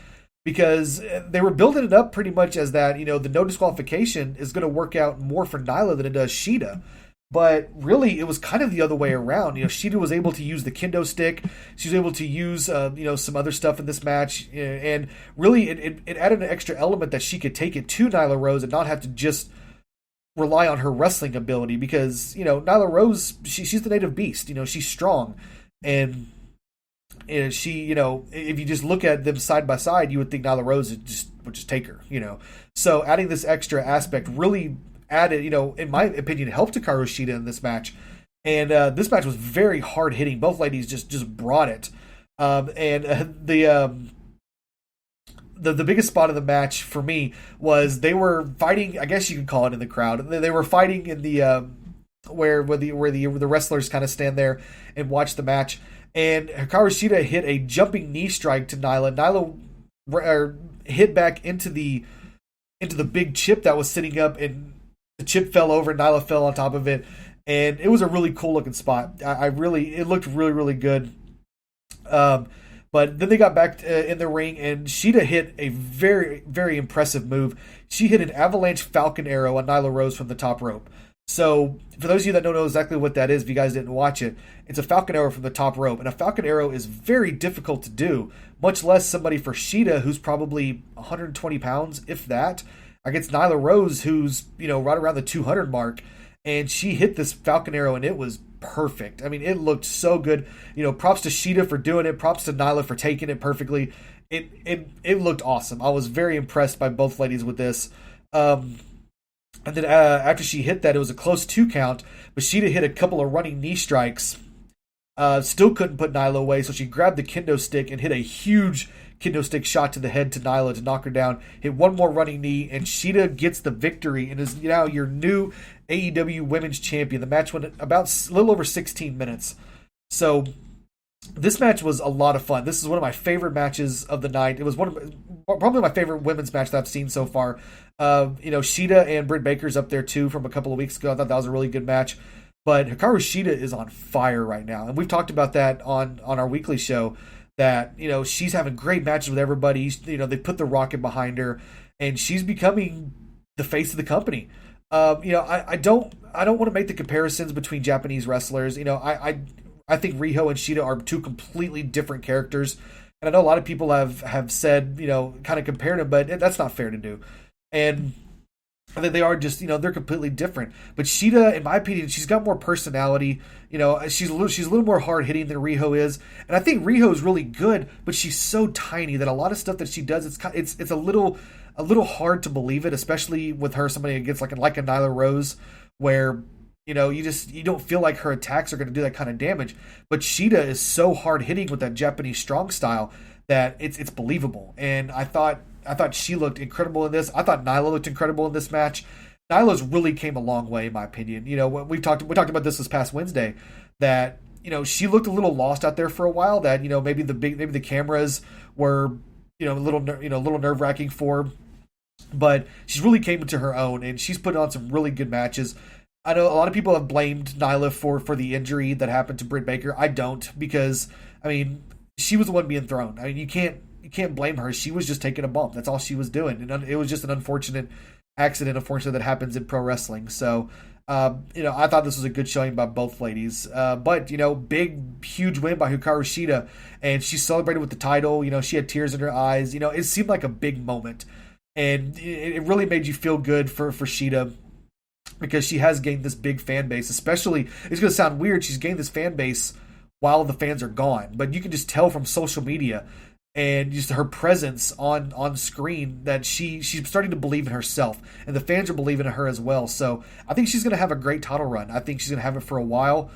because they were building it up pretty much as that, the no disqualification is going to work out more for Nyla than it does Shida. But really, it was kind of the other way around. Shida was able to use the kendo stick. She was able to use, some other stuff in this match. And really, it added an extra element that she could take it to Nyla Rose and not have to just rely on her wrestling ability because, Nyla Rose, she's the native beast. She's strong. And she, if you just look at them side by side, you would think Nyla Rose would just take her, So adding this extra aspect really added, in my opinion, helped Hikaru Shida in this match. And this match was very hard hitting. Both ladies just brought it. The biggest spot of the match for me was they were fighting. I guess you could call it in the crowd. They were fighting in the where the wrestlers kind of stand there and watch the match. And Hikaru Shida hit a jumping knee strike to Nyla. Nyla hit back into the big chip that was sitting up, and the chip fell over. And Nyla fell on top of it, and it was a really cool looking spot. It looked really, really good. But then they got back in the ring, and Shida hit a very, very impressive move. She hit an avalanche Falcon Arrow on Nyla Rose from the top rope. So, for those of you that don't know exactly what that is, if you guys didn't watch it, it's a Falcon Arrow from the top rope. And a Falcon Arrow is very difficult to do, much less somebody for Shida who's probably 120 pounds, if that, against Nyla Rose who's, right around the 200 mark. And she hit this Falcon Arrow, and it was perfect. I mean, it looked so good. Props to Shida for doing it. Props to Nyla for taking it perfectly. It looked awesome. I was very impressed by both ladies with this. And then after she hit that, it was a close 2 count, but Shida hit a couple of running knee strikes. Still couldn't put Nyla away, so she grabbed the kendo stick and hit a huge kendo stick shot to the head to Nyla to knock her down. Hit one more running knee, and Shida gets the victory and is now your new AEW Women's Champion. The match went about a little over 16 minutes. So this match was a lot of fun. This is one of my favorite matches of the night. It was probably my favorite women's match that I've seen so far. Shida and Britt Baker's up there too from a couple of weeks ago. I thought that was a really good match. But Hikaru Shida is on fire right now. And we've talked about that on our weekly show that, she's having great matches with everybody. They put the rocket behind her and she's becoming the face of the company. I don't want to make the comparisons between Japanese wrestlers. I think Riho and Shida are two completely different characters. And I know a lot of people have said, kind of compared them, but that's not fair to do. And I think they are just, they're completely different. But Shida, in my opinion, she's got more personality. She's a little more hard hitting than Riho is. And I think Riho is really good, but she's so tiny that a lot of stuff that she does, it's a little hard to believe it, especially with her, somebody against like a Nyla Rose, where you don't feel like her attacks are going to do that kind of damage. But Shida is so hard hitting with that Japanese strong style that it's believable. And I thought she looked incredible in this. I thought Nyla looked incredible in this match. Nyla's really came a long way, in my opinion. We talked about this past Wednesday that she looked a little lost out there for a while. That maybe the cameras were a little nerve-wracking for her. But she's really came into her own, and she's put on some really good matches. I know a lot of people have blamed Nyla for the injury that happened to Britt Baker. I don't, because she was the one being thrown. You can't blame her. She was just taking a bump. That's all she was doing, and it was just an unfortunate accident, unfortunately, that happens in pro wrestling. So, I thought this was a good showing by both ladies. But big, huge win by Hikaru Shida, and she celebrated with the title. She had tears in her eyes. It seemed like a big moment, and it really made you feel good for Shida, because she has gained this big fan base. Especially, it's going to sound weird, she's gained this fan base while the fans are gone. But you can just tell from social media and just her presence on screen that she's starting to believe in herself. And the fans are believing in her as well. So I think she's going to have a great title run. I think she's going to have it for a while.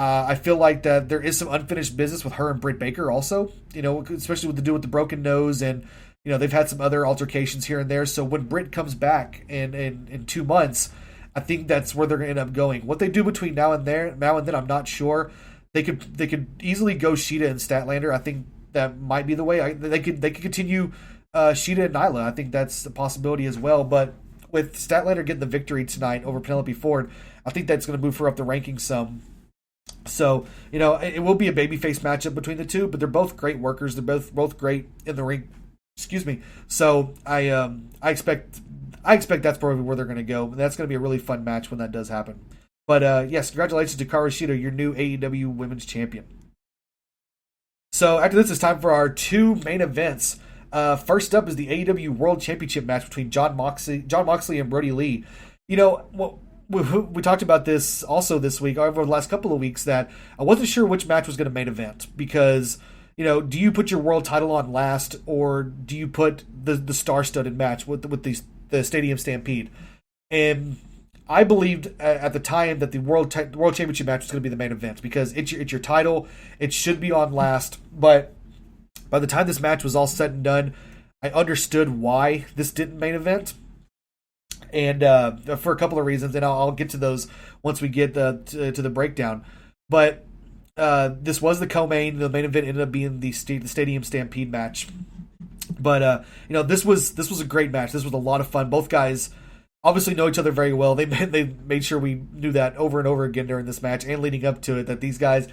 I feel like that there is some unfinished business with her and Britt Baker also, especially with the dude with the broken nose, and they've had some other altercations here and there. So when Britt comes back in 2 months, I think that's where they're going to end up going. What they do between now and then, I'm not sure. They could easily go Sheeta and Statlander. I think that might be the way. They could continue Sheeta and Nyla. I think that's a possibility as well. But with Statlander getting the victory tonight over Penelope Ford, I think that's going to move her up the rankings some. So, it will be a babyface matchup between the two, but they're both great workers. They're both great in the ring. Excuse me. So I expect that's probably where they're going to go. That's going to be a really fun match when that does happen. But yes, congratulations to Karu Shida, your new AEW Women's Champion. So after this, it's time for our 2 main events. First up is the AEW World Championship match between Jon Moxley and Brody Lee. We talked about this also this week, over the last couple of weeks, that I wasn't sure which match was going to main event because, do you put your world title on last, or do you put the star-studded match with the Stadium Stampede? And I believed at the time that the World Championship match was going to be the main event because it's your title. It should be on last. But by the time this match was all said and done, I understood why this didn't main event. And for a couple of reasons, and I'll get to those once we get to the breakdown. But this was the co-main. The main event ended up being the Stadium Stampede match. But this was a great match. This was a lot of fun. Both guys obviously know each other very well. They made sure we knew that over and over again during this match and leading up to it, that these guys,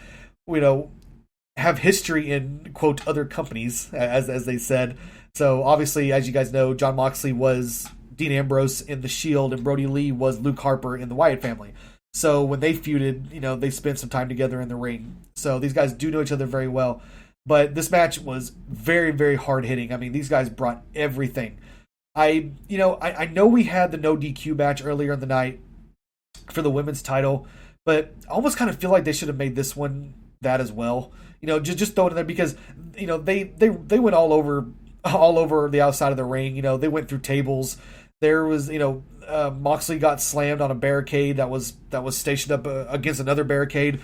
have history in, quote, other companies, as they said. So obviously, as you guys know, Jon Moxley was Dean Ambrose in The Shield, and Brody Lee was Luke Harper in the Wyatt family. So when they feuded, they spent some time together in the ring. So these guys do know each other very well. But this match was very, very hard hitting. I mean, these guys brought everything. I know we had the no DQ match earlier in the night for the women's title, but I almost kind of feel like they should have made this one that as well. Just throw it in there because they went all over the outside of the ring. They went through tables. There was Moxley got slammed on a barricade that was stationed up against another barricade.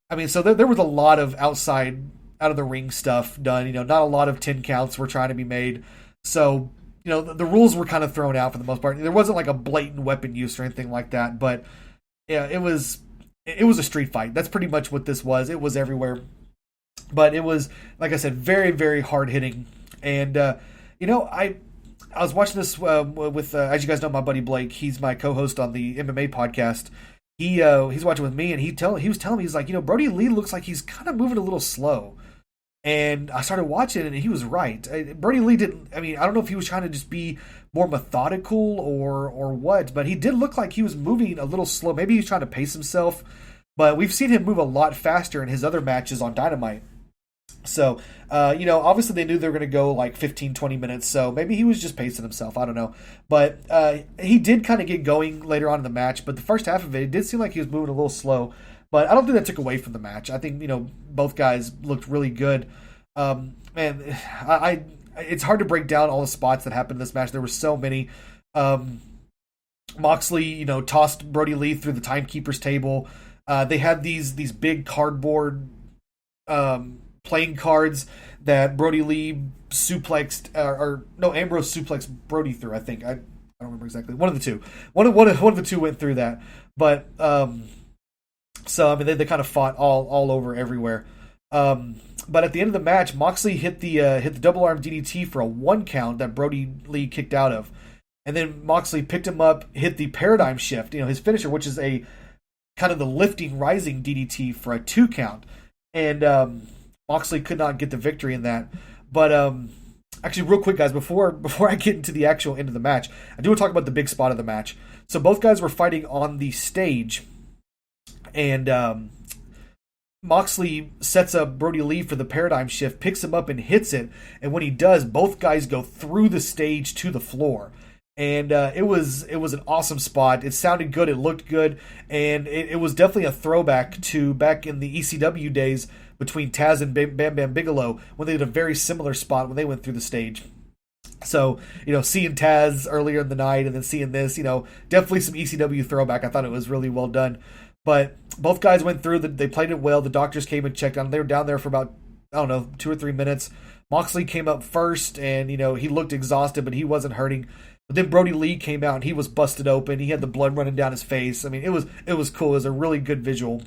I mean, so there was a lot of outside out of the ring stuff done. Not a lot of 10 counts were trying to be made. So the rules were kind of thrown out for the most part. There wasn't like a blatant weapon use or anything like that, but yeah, it was a street fight. That's pretty much what this was. It was everywhere, but it was, like I said, very, very hard hitting. And I was watching this with as you guys know, my buddy Blake. He's my co-host on the MMA podcast. He's watching with me, and he was telling me, he's like, Brody Lee looks like he's kind of moving a little slow. And I started watching, and he was right. Brody Lee didn't. I mean, I don't know if he was trying to just be more methodical or what, but he did look like he was moving a little slow. Maybe he's trying to pace himself, but we've seen him move a lot faster in his other matches on Dynamite. So, obviously they knew they were going to go like 15, 20 minutes, so maybe he was just pacing himself. I don't know. But he did kind of get going later on in the match, but the first half of it did seem like he was moving a little slow. But I don't think that took away from the match. I think, both guys looked really good. It's hard to break down all the spots that happened in this match. There were so many. Moxley, tossed Brody Lee through the timekeeper's table. They had these big cardboard playing cards that Brody Lee suplexed, Ambrose suplexed Brody through. I think I don't remember exactly. One of the two. One of the two went through that. But so I mean, they kind of fought all over everywhere. But at the end of the match, Moxley hit the double arm DDT for a 1 count that Brody Lee kicked out of, and then Moxley picked him up, hit the paradigm shift, his finisher, which is a kind of the lifting rising DDT for a 2 count, and Moxley could not get the victory in that. But actually, real quick, guys, before I get into the actual end of the match, I do want to talk about the big spot of the match. So both guys were fighting on the stage, and Moxley sets up Brody Lee for the paradigm shift, picks him up and hits it, and when he does, both guys go through the stage to the floor. And it was an awesome spot. It sounded good, it looked good, and it was definitely a throwback to back in the ECW days between Taz and Bam Bam Bigelow when they did a very similar spot when they went through the stage. So, seeing Taz earlier in the night and then seeing this, definitely some ECW throwback. I thought it was really well done. But both guys went through. They played it well. The doctors came and checked on them. They were down there for about, I don't know, 2 or 3 minutes. Moxley came up first, and he looked exhausted, but he wasn't hurting. But then Brody Lee came out, and he was busted open. He had the blood running down his face. I mean, it was cool. It was a really good visual.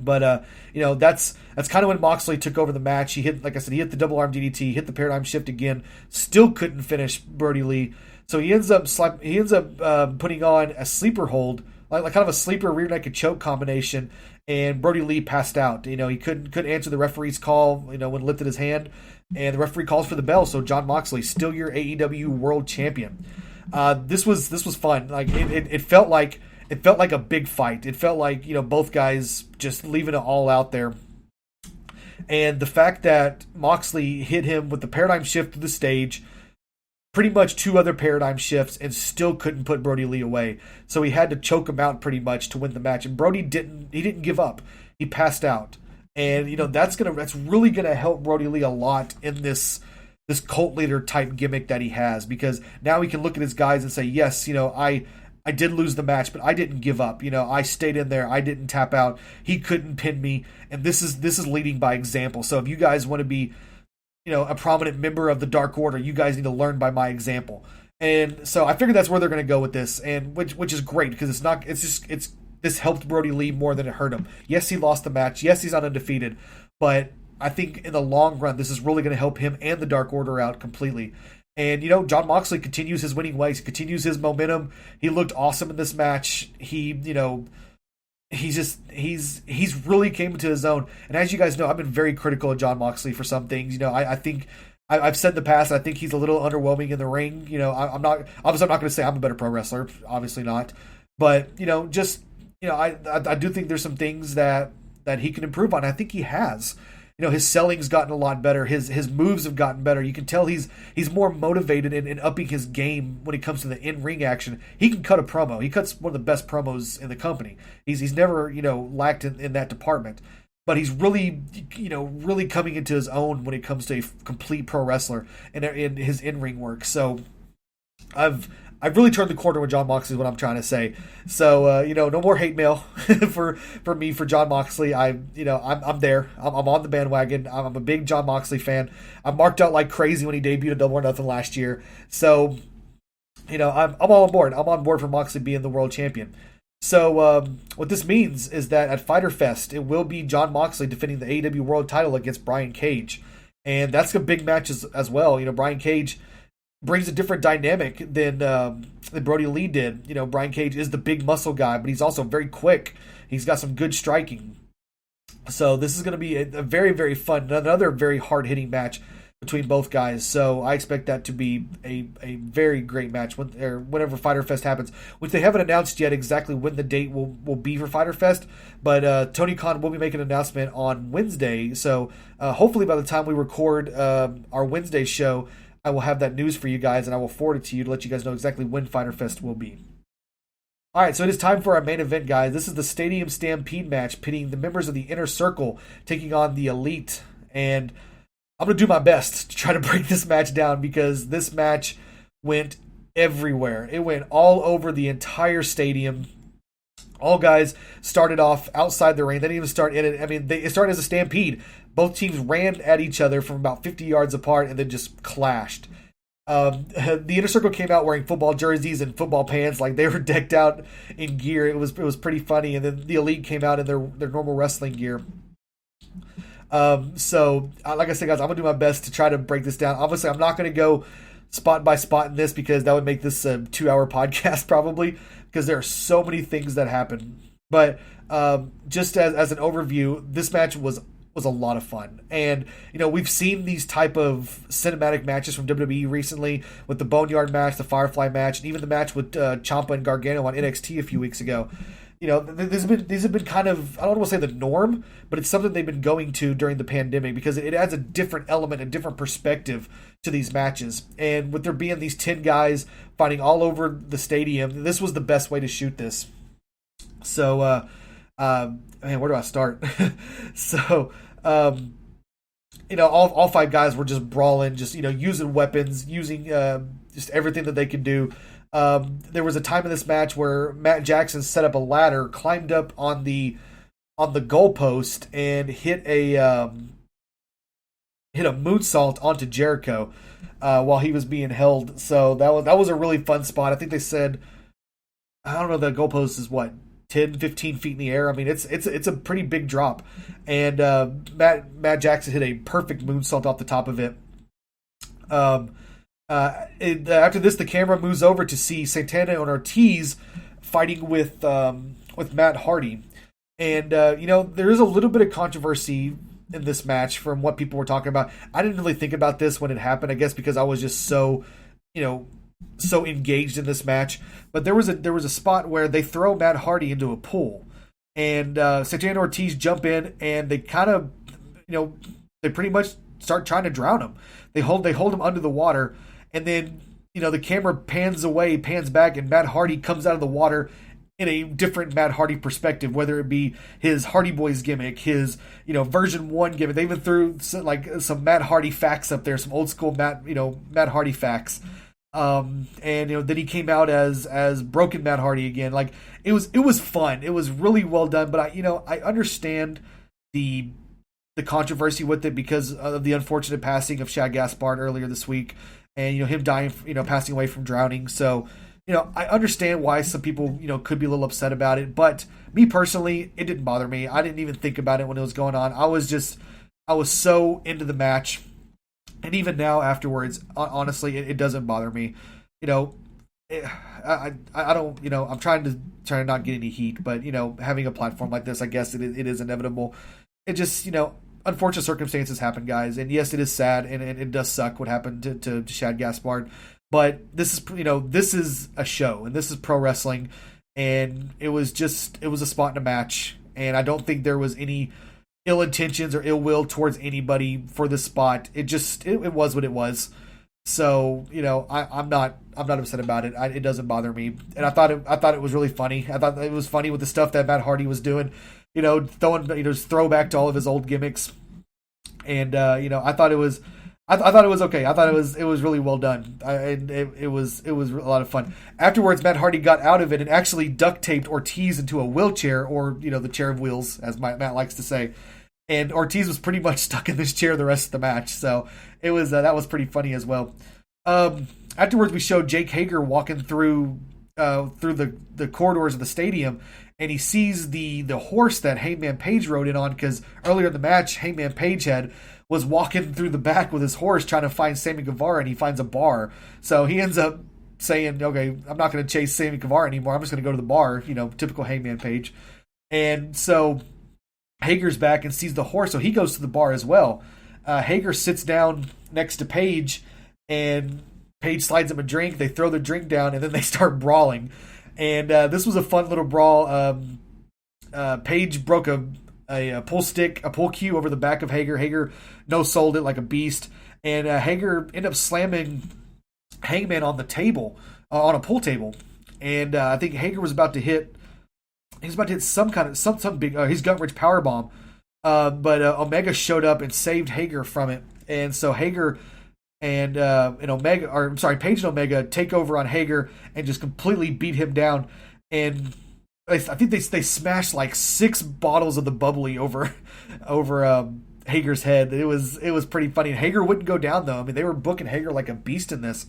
But that's kind of when Moxley took over the match. He hit, like I said, he hit the double arm DDT, hit the paradigm shift again. Still couldn't finish Brody Lee. So he ends up putting on a sleeper hold, like kind of a sleeper rear naked choke combination, and Brody Lee passed out. He couldn't answer the referee's call. When lifted his hand, and the referee calls for the bell. So Jon Moxley, still your AEW World Champion. This was fun. Like it felt like a big fight. It felt like both guys just leaving it all out there. And the fact that Moxley hit him with the paradigm shift to the stage, pretty much 2 other paradigm shifts, and still couldn't put Brody Lee away. So he had to choke him out pretty much to win the match. And Brody didn't give up. He passed out. And that's really gonna help Brody Lee a lot in this cult leader type gimmick that he has, because now he can look at his guys and say, yes, I did lose the match, but I didn't give up. I stayed in there. I didn't tap out. He couldn't pin me, and this is leading by example. So if you guys want to be a prominent member of the Dark Order, you guys need to learn by my example. And so I figured that's where they're going to go with this, and which is great, because this helped Brody Lee more than it hurt him. Yes, he lost the match. Yes, he's not undefeated, but I think in the long run, this is really going to help him and the Dark Order out completely. And Jon Moxley continues his winning ways. He continues his momentum. He looked awesome in this match. He's really came into his own. And as you guys know, I've been very critical of Jon Moxley for some things. I think I've said in the past, I think he's a little underwhelming in the ring. I'm not going to say I'm a better pro wrestler, obviously not. But I do think there's some things that he can improve on. I think he has. His selling's gotten a lot better. His moves have gotten better. You can tell he's more motivated in upping his game when it comes to the in-ring action. He can cut a promo. He cuts one of the best promos in the company. He's never, lacked in that department. But he's really, really coming into his own when it comes to a complete pro wrestler and in his in-ring work. So I've really turned the corner with Jon Moxley, is what I'm trying to say. So, no more hate mail for me, for Jon Moxley. I'm there. I'm on the bandwagon. I'm a big Jon Moxley fan. I marked out like crazy when he debuted at Double or Nothing last year. So, I'm all on board. I'm on board for Moxley being the world champion. So, what this means is that at Fyter Fest, it will be Jon Moxley defending the AEW World title against Brian Cage. And that's a big match as well. Brian Cage brings a different dynamic than Brody Lee did. Brian Cage is the big muscle guy, but he's also very quick. He's got some good striking. So this is going to be a very, very fun, another very hard-hitting match between both guys. So I expect that to be a very great match whenever Fyter Fest happens, which they haven't announced yet exactly when the date will be for Fyter Fest. But Tony Khan will be making an announcement on Wednesday. So hopefully by the time we record our Wednesday show, I will have that news for you guys, and I will forward it to you to let you guys know exactly when Fyter Fest will be. All right, so it is time for our main event, guys. This is the Stadium Stampede match, pitting the members of the Inner Circle taking on the Elite. And I'm going to do my best to try to break this match down, because this match went everywhere. It went all over the entire stadium. All guys started off outside the ring. They didn't even start in it. I mean, it started as a stampede. Both teams ran at each other from about 50 yards apart and then just clashed. The Inner Circle came out wearing football jerseys and football pants, like they were decked out in gear. It was pretty funny. And then the Elite came out in their normal wrestling gear. So, like I said, guys, I'm going to do my best to try to break this down. Obviously, I'm not going to go spot by spot in this, because that would make this a 2-hour podcast probably, because there are so many things that happen. But just as an overview, this match was a lot of fun. And, we've seen these type of cinematic matches from WWE recently, with the Boneyard match, the Firefly match, and even the match with Ciampa and Gargano on NXT a few weeks ago. These have been kind of, I don't want to say the norm, but it's something they've been going to during the pandemic, because it adds a different element, a different perspective to these matches. And with there being these 10 guys fighting all over the stadium, this was the best way to shoot this. So, man, where do I start? So, all 5 guys were just brawling, just, using weapons, using just everything that they could do. There was a time in this match where Matt Jackson set up a ladder, climbed up on the goalpost, and hit a moonsault onto Jericho while he was being held. So that was a really fun spot. I think they said, I don't know, the goalpost is what, 10, 15 feet in the air. I mean, it's a pretty big drop, and Matt Jackson hit a perfect moonsault off the top of it. After this, the camera moves over to see Santana and Ortiz fighting with Matt Hardy, and there is a little bit of controversy in this match from what people were talking about. I didn't really think about this when it happened, I guess because I was just so engaged in this match. But there was a spot where they throw Matt Hardy into a pool, and Santana and Ortiz jump in, and they kind of, they pretty much start trying to drown him. They hold him under the water, and then the camera pans back, and Matt Hardy comes out of the water in a different Matt Hardy perspective, whether it be his Hardy Boys gimmick, his version 1 gimmick. They even threw some Matt Hardy facts up there, some old school Matt Hardy facts. And then he came out as broken Matt Hardy again. Like it was fun. It was really well done. But I understand the controversy with it because of the unfortunate passing of Shad Gaspard earlier this week, and him dying, passing away from drowning. So I understand why some people could be a little upset about it. But me personally, it didn't bother me. I didn't even think about it when it was going on. I was so into the match. And even now, afterwards, honestly, it doesn't bother me. I don't. I'm trying to not get any heat, but having a platform like this, I guess it is inevitable. It just unfortunate circumstances happen, guys. And yes, it is sad, and it does suck what happened to Shad Gaspard. But this is a show, and this is pro wrestling, and it was a spot in a match, and I don't think there was any ill intentions or ill will towards anybody for this spot. It was what it was. So I'm not upset about it. It doesn't bother me, and I thought it was really funny. I thought it was funny with the stuff that Matt Hardy was doing, throwing throwback to all of his old gimmicks, and I thought it was okay. I thought it was really well done. It was a lot of fun. Afterwards, Matt Hardy got out of it and actually duct taped Ortiz into a wheelchair, or the chair of wheels, as Matt likes to say. And Ortiz was pretty much stuck in this chair the rest of the match. So it was that was pretty funny as well. Afterwards, we showed Jake Hager walking through the corridors of the stadium, and he sees the horse that Hangman Page rode in on, because earlier in the match, Hangman Page was walking through the back with his horse trying to find Sammy Guevara, and he finds a bar. So he ends up saying, okay, I'm not going to chase Sammy Guevara anymore. I'm just going to go to the bar, typical Hangman Page. And so Hager's back and sees the horse, so he goes to the bar as well. Hager sits down next to Page, and Page slides him a drink. They throw the drink down, and then they start brawling. And this was a fun little brawl. Page broke a pull stick, a pull cue over the back of Hager. Hager no-sold it like a beast. And Hager ended up slamming Hangman on the table, on a pool table. And I think Hager was about to hit some big, his gut-wrench powerbomb. But Omega showed up and saved Hager from it. And so Hager and Page and Omega take over on Hager and just completely beat him down. And I think they smashed like 6 bottles of the bubbly over Hager's head. It was pretty funny. Hager wouldn't go down though. I mean, they were booking Hager like a beast in this.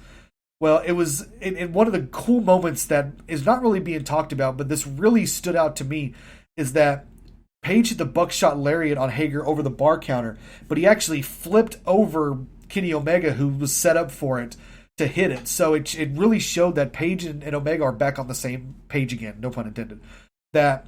Well, it was in one of the cool moments that is not really being talked about, but this really stood out to me, is that Page hit the buckshot lariat on Hager over the bar counter, but he actually flipped over Kenny Omega, who was set up for it, to hit it. So it really showed that Page and Omega are back on the same page again, no pun intended. That,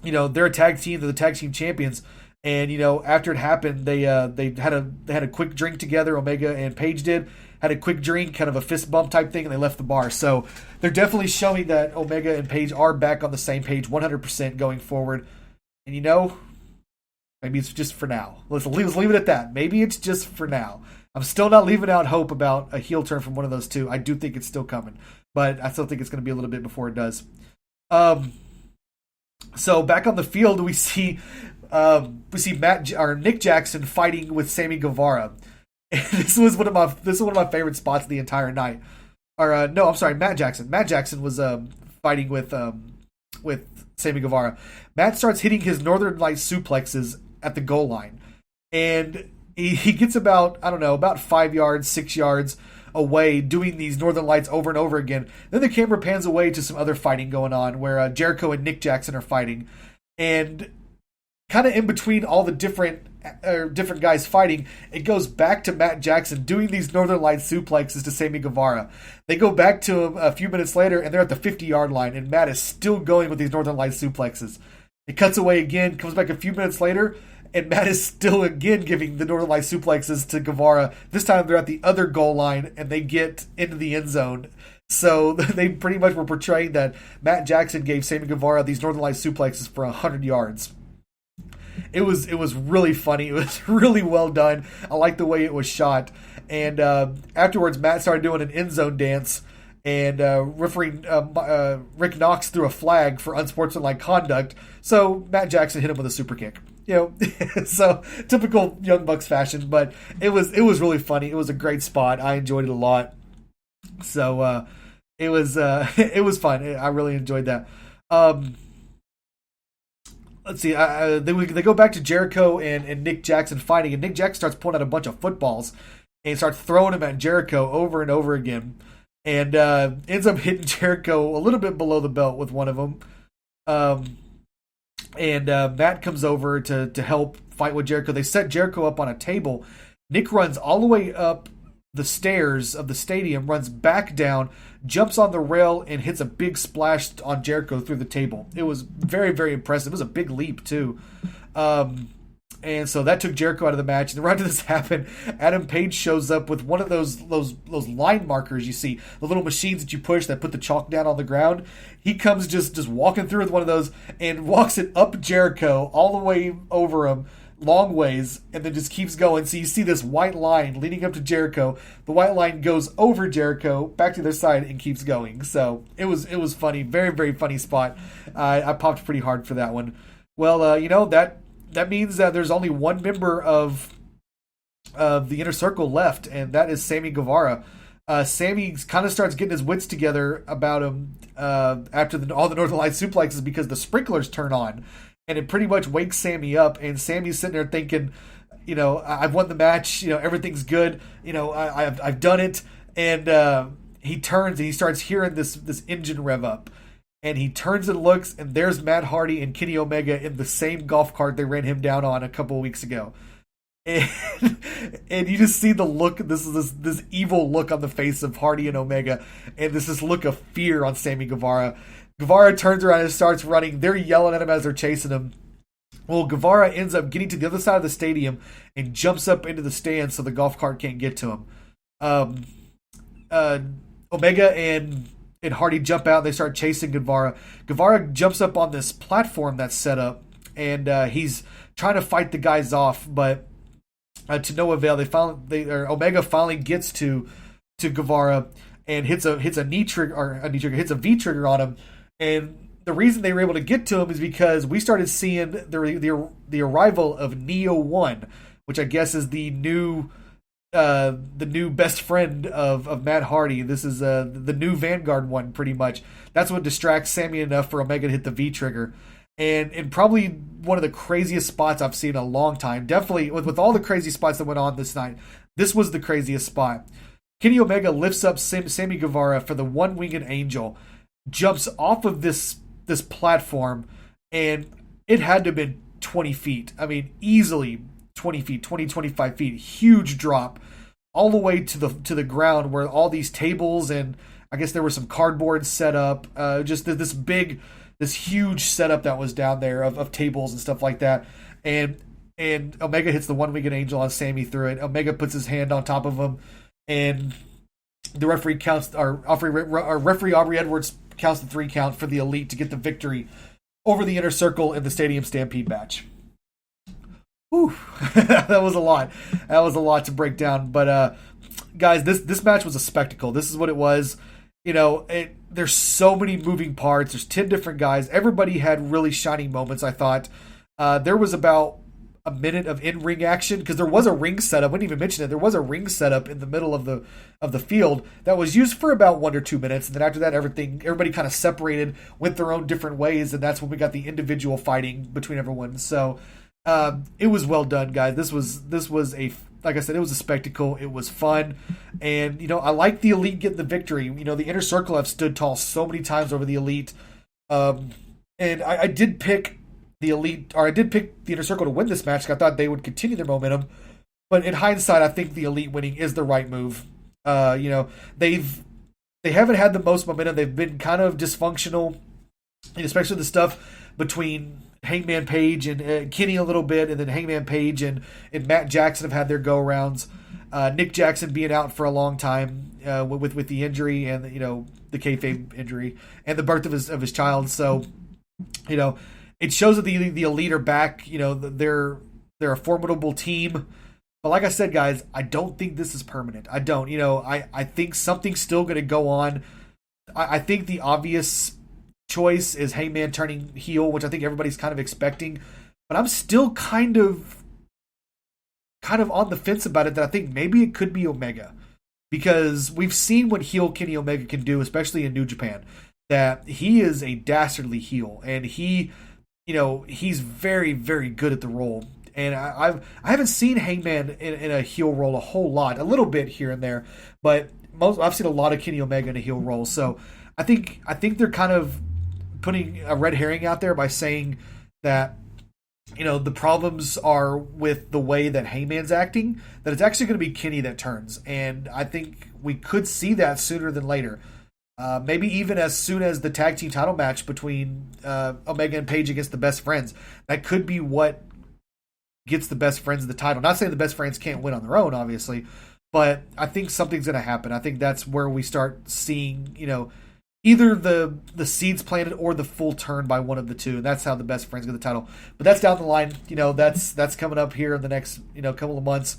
they're a tag team, they're the tag team champions, and after it happened, they had a quick drink together. Omega and Page had a quick drink, kind of a fist bump type thing, and they left the bar. So they're definitely showing that Omega and Page are back on the same page 100% going forward. And maybe it's just for now. Let's leave it at that. Maybe it's just for now. I'm still not leaving out hope about a heel turn from one of those two. I do think it's still coming, but I still think it's going to be a little bit before it does. So back on the field, we see Nick Jackson fighting with Sammy Guevara. And this was one of my favorite spots of the entire night. or no, I'm sorry, Matt Jackson. Matt Jackson was fighting with Sammy Guevara. Matt starts hitting his Northern Lights suplexes at the goal line, and he gets about, I don't know, about 5 yards, 6 yards away doing these Northern Lights over and over again. Then the camera pans away to some other fighting going on where Jericho and Nick Jackson are fighting, and kind of in between all the different guys fighting, it goes back to Matt Jackson doing these Northern Lights suplexes to Sammy Guevara. They go back to him a few minutes later, and they're at the 50-yard line, and Matt is still going with these Northern Lights suplexes. It cuts away again, comes back a few minutes later, and Matt is still again giving the Northern Lights suplexes to Guevara. This time they're at the other goal line, and they get into the end zone. So they pretty much were portraying that Matt Jackson gave Sammy Guevara these Northern Lights suplexes for 100 yards. It was really funny. It was really well done. I like the way it was shot. And afterwards, Matt started doing an end zone dance, and referee Rick Knox threw a flag for unsportsmanlike conduct. So Matt Jackson hit him with a super kick. So typical Young Bucks fashion, but it was really funny. It was a great spot. I enjoyed it a lot. So it was fun. I really enjoyed that. Let's see. They go back to Jericho and Nick Jackson fighting, and Nick Jackson starts pulling out a bunch of footballs and starts throwing them at Jericho over and over again, and ends up hitting Jericho a little bit below the belt with one of them. And Matt comes over to help fight with Jericho. They set Jericho up on a table. Nick runs all the way up the stairs of the stadium, runs back down, jumps on the rail, and hits a big splash on Jericho through the table. It was very, very impressive. It was a big leap, too. And so that took Jericho out of the match. And right after this happened, Adam Page shows up with one of those line markers you see, the little machines that you push that put the chalk down on the ground. He comes just walking through with one of those and walks it up Jericho all the way over him, long ways, and then just keeps going. So you see this white line leading up to Jericho. The white line goes over Jericho, back to their side, and keeps going. So it was funny. Very, very funny spot. I popped pretty hard for that one. Well, that means that there's only one member of the Inner Circle left, and that is Sammy Guevara. Sammy kind of starts getting his wits together about him after all the Northern Lights suplexes because the sprinklers turn on. And it pretty much wakes Sammy up, and Sammy's sitting there thinking, I've won the match, everything's good, I've done it, and he turns and he starts hearing this engine rev up, and he turns and looks, and there's Matt Hardy and Kenny Omega in the same golf cart they ran him down on a couple of weeks ago, and you just see the look, this evil look on the face of Hardy and Omega, and this look of fear on Sammy Guevara. Guevara turns around and starts running. They're yelling at him as they're chasing him. Well, Guevara ends up getting to the other side of the stadium and jumps up into the stands so the golf cart can't get to him. Omega and Hardy jump out. They start chasing Guevara. Guevara jumps up on this platform that's set up, and he's trying to fight the guys off, but to no avail. Omega finally gets to Guevara and hits a V trigger on him. And the reason they were able to get to him is because we started seeing the arrival of Neo 1, which I guess is the new best friend of Matt Hardy. This is the new Vanguard one, pretty much. That's what distracts Sammy enough for Omega to hit the V trigger. And probably one of the craziest spots I've seen in a long time. Definitely, with all the crazy spots that went on this night, this was the craziest spot. Kenny Omega lifts up Sammy Guevara for the one-winged angel, jumps off of this platform, and it had to have been 20 feet. I mean, easily 20 feet, 25 feet. Huge drop all the way to the ground where all these tables and I guess there was some cardboard set up. Just this huge setup that was down there of tables and stuff like that. And Omega hits the one-winged angel on Sammy through it. Omega puts his hand on top of him, and the referee referee Aubrey Edwards counts the 3 count for the Elite to get the victory over the Inner Circle in the Stadium Stampede match. Whew. That was a lot. That was a lot to break down. But guys, this match was a spectacle. This is what it was. There's so many moving parts. There's 10 different guys. Everybody had really shining moments, I thought. There was about a minute of in-ring action, because there was a ring setup. I didn't even mention it. There was a ring setup in the middle of the field that was used for about 1 or 2 minutes, and then after that, everybody kind of separated, went their own different ways, and that's when we got the individual fighting between everyone. So it was well done, guys. This was a, like I said, it was a spectacle. It was fun, and I like the Elite getting the victory. The Inner Circle have stood tall so many times over the Elite, and I did pick the Elite, or I did pick the Inner Circle to win this match. I thought they would continue their momentum, but in hindsight, I think the Elite winning is the right move. They haven't had the most momentum. They've been kind of dysfunctional, and especially the stuff between Hangman Page and Kenny a little bit, and then Hangman Page and Matt Jackson have had their go-arounds. Nick Jackson being out for a long time with the injury and the kayfabe injury and the birth of his child. So it shows that the Elite are back. They're a formidable team. But like I said, guys, I don't think this is permanent. I don't. I think something's still going to go on. I think the obvious choice is Hangman turning heel, which I think everybody's kind of expecting. But I'm still kind of on the fence about it, that I think maybe it could be Omega. Because we've seen what heel Kenny Omega can do, especially in New Japan. That he is a dastardly heel. And he's very, very good at the role. And I haven't seen Hangman in a heel role a whole lot, a little bit here and there, but I've seen a lot of Kenny Omega in a heel role. So I think they're kind of putting a red herring out there by saying that the problems are with the way that Hangman's acting, that it's actually going to be Kenny that turns, and I think we could see that sooner than later. Maybe even as soon as the tag team title match between Omega and Page against the Best Friends. That could be what gets the Best Friends the title. Not saying the Best Friends can't win on their own, obviously, but I think something's going to happen. I think that's where we start seeing, either the seeds planted or the full turn by one of the two. And that's how the Best Friends get the title. But that's down the line. That's coming up here in the next couple of months.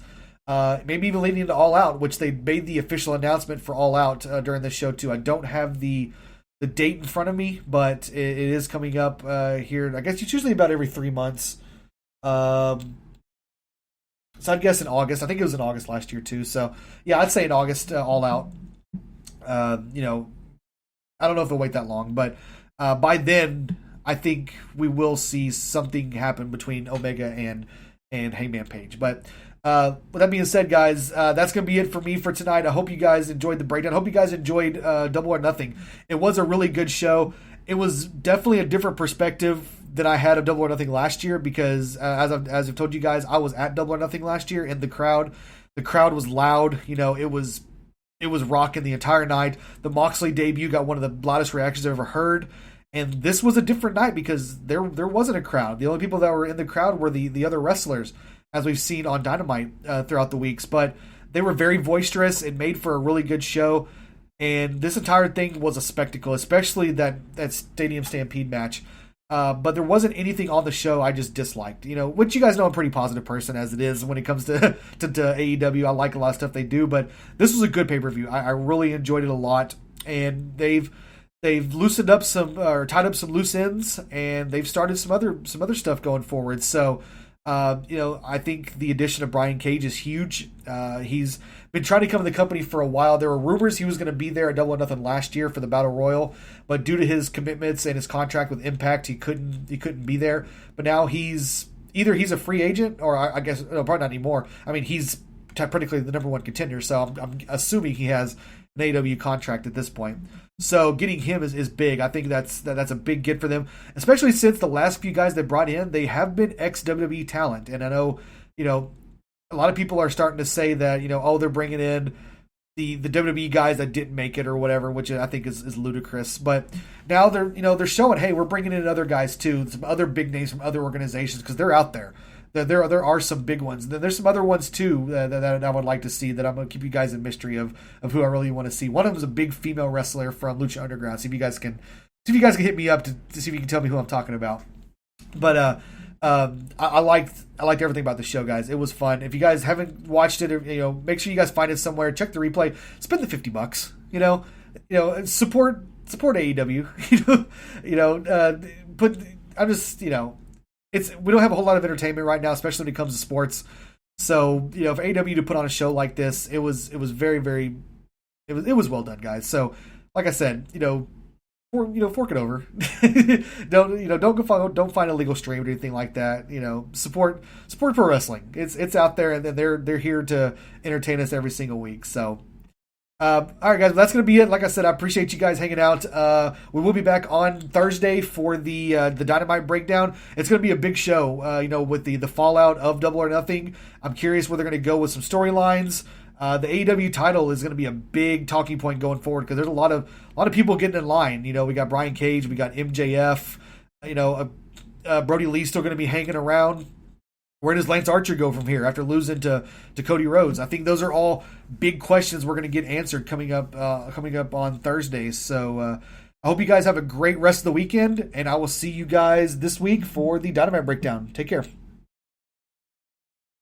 Maybe even leading into All Out, which they made the official announcement for All Out during this show too. I don't have the date in front of me, but it is coming up here. I guess it's usually about every 3 months. So I'd guess in August. I think it was in August last year too. So yeah, I'd say in August, All Out. I don't know if they'll wait that long, but by then I think we will see something happen between Omega and Hangman Page. But with that being said, guys, that's going to be it for me for tonight. I hope you guys enjoyed the breakdown. I hope you guys enjoyed Double or Nothing. It was a really good show. It was definitely a different perspective than I had of Double or Nothing last year, because as I've told you guys, I was at Double or Nothing last year, and the crowd was loud. It was rocking the entire night. The Moxley debut got one of the loudest reactions I've ever heard, and this was a different night because there wasn't a crowd. The only people that were in the crowd were the other wrestlers, as we've seen on Dynamite throughout the weeks. But they were very boisterous. It made for a really good show, and this entire thing was a spectacle, especially that Stadium Stampede match. But there wasn't anything on the show I just disliked, which you guys know I'm a pretty positive person as it is when it comes to AEW. I like a lot of stuff they do, but this was a good pay-per-view. I really enjoyed it a lot, and they've loosened up or tied up some loose ends, and they've started some other stuff going forward. So, I think the addition of Brian Cage is huge. He's been trying to come to the company for a while. There were rumors he was going to be there at Double or Nothing last year for the Battle Royal, but due to his commitments and his contract with Impact, he couldn't be there. But now he's a free agent, or I guess probably not anymore. I mean, he's practically the number one contender, so I'm assuming he has an AEW contract at this point. So getting him is big. I think that's a big get for them, especially since the last few guys they brought in, they have been ex-WWE talent. And I know, a lot of people are starting to say that, they're bringing in the WWE guys that didn't make it or whatever, which I think is ludicrous. But now they're showing, hey, we're bringing in other guys too, some other big names from other organizations, because they're out there. There are some big ones. There's some other ones too that I would like to see, that I'm going to keep you guys in mystery of who I really want to see. One of them is a big female wrestler from Lucha Underground. See if you guys can hit me up to see if you can tell me who I'm talking about. But I liked everything about the show, guys. It was fun. If you guys haven't watched it, make sure you guys find it somewhere. Check the replay. Spend the $50. Support AEW. I'm just we don't have a whole lot of entertainment right now, especially when it comes to sports. So for AEW to put on a show like this, it was very very it was well done, guys. So like I said, fork it over. Don't find a legal stream or anything like that. Support pro wrestling. It's out there, and they're here to entertain us every single week. So. All right, guys, that's going to be it. Like I said, I appreciate you guys hanging out. We will be back on Thursday for the Dynamite breakdown. It's going to be a big show, with the fallout of Double or Nothing. I'm curious where they're going to go with some storylines. The AEW title is going to be a big talking point going forward because there's a lot of people getting in line. We got Brian Cage, we got MJF. Brody Lee still going to be hanging around. Where does Lance Archer go from here after losing to Cody Rhodes? I think those are all big questions we're going to get answered coming up on Thursdays. So I hope you guys have a great rest of the weekend, and I will see you guys this week for the Dynamite breakdown. Take care.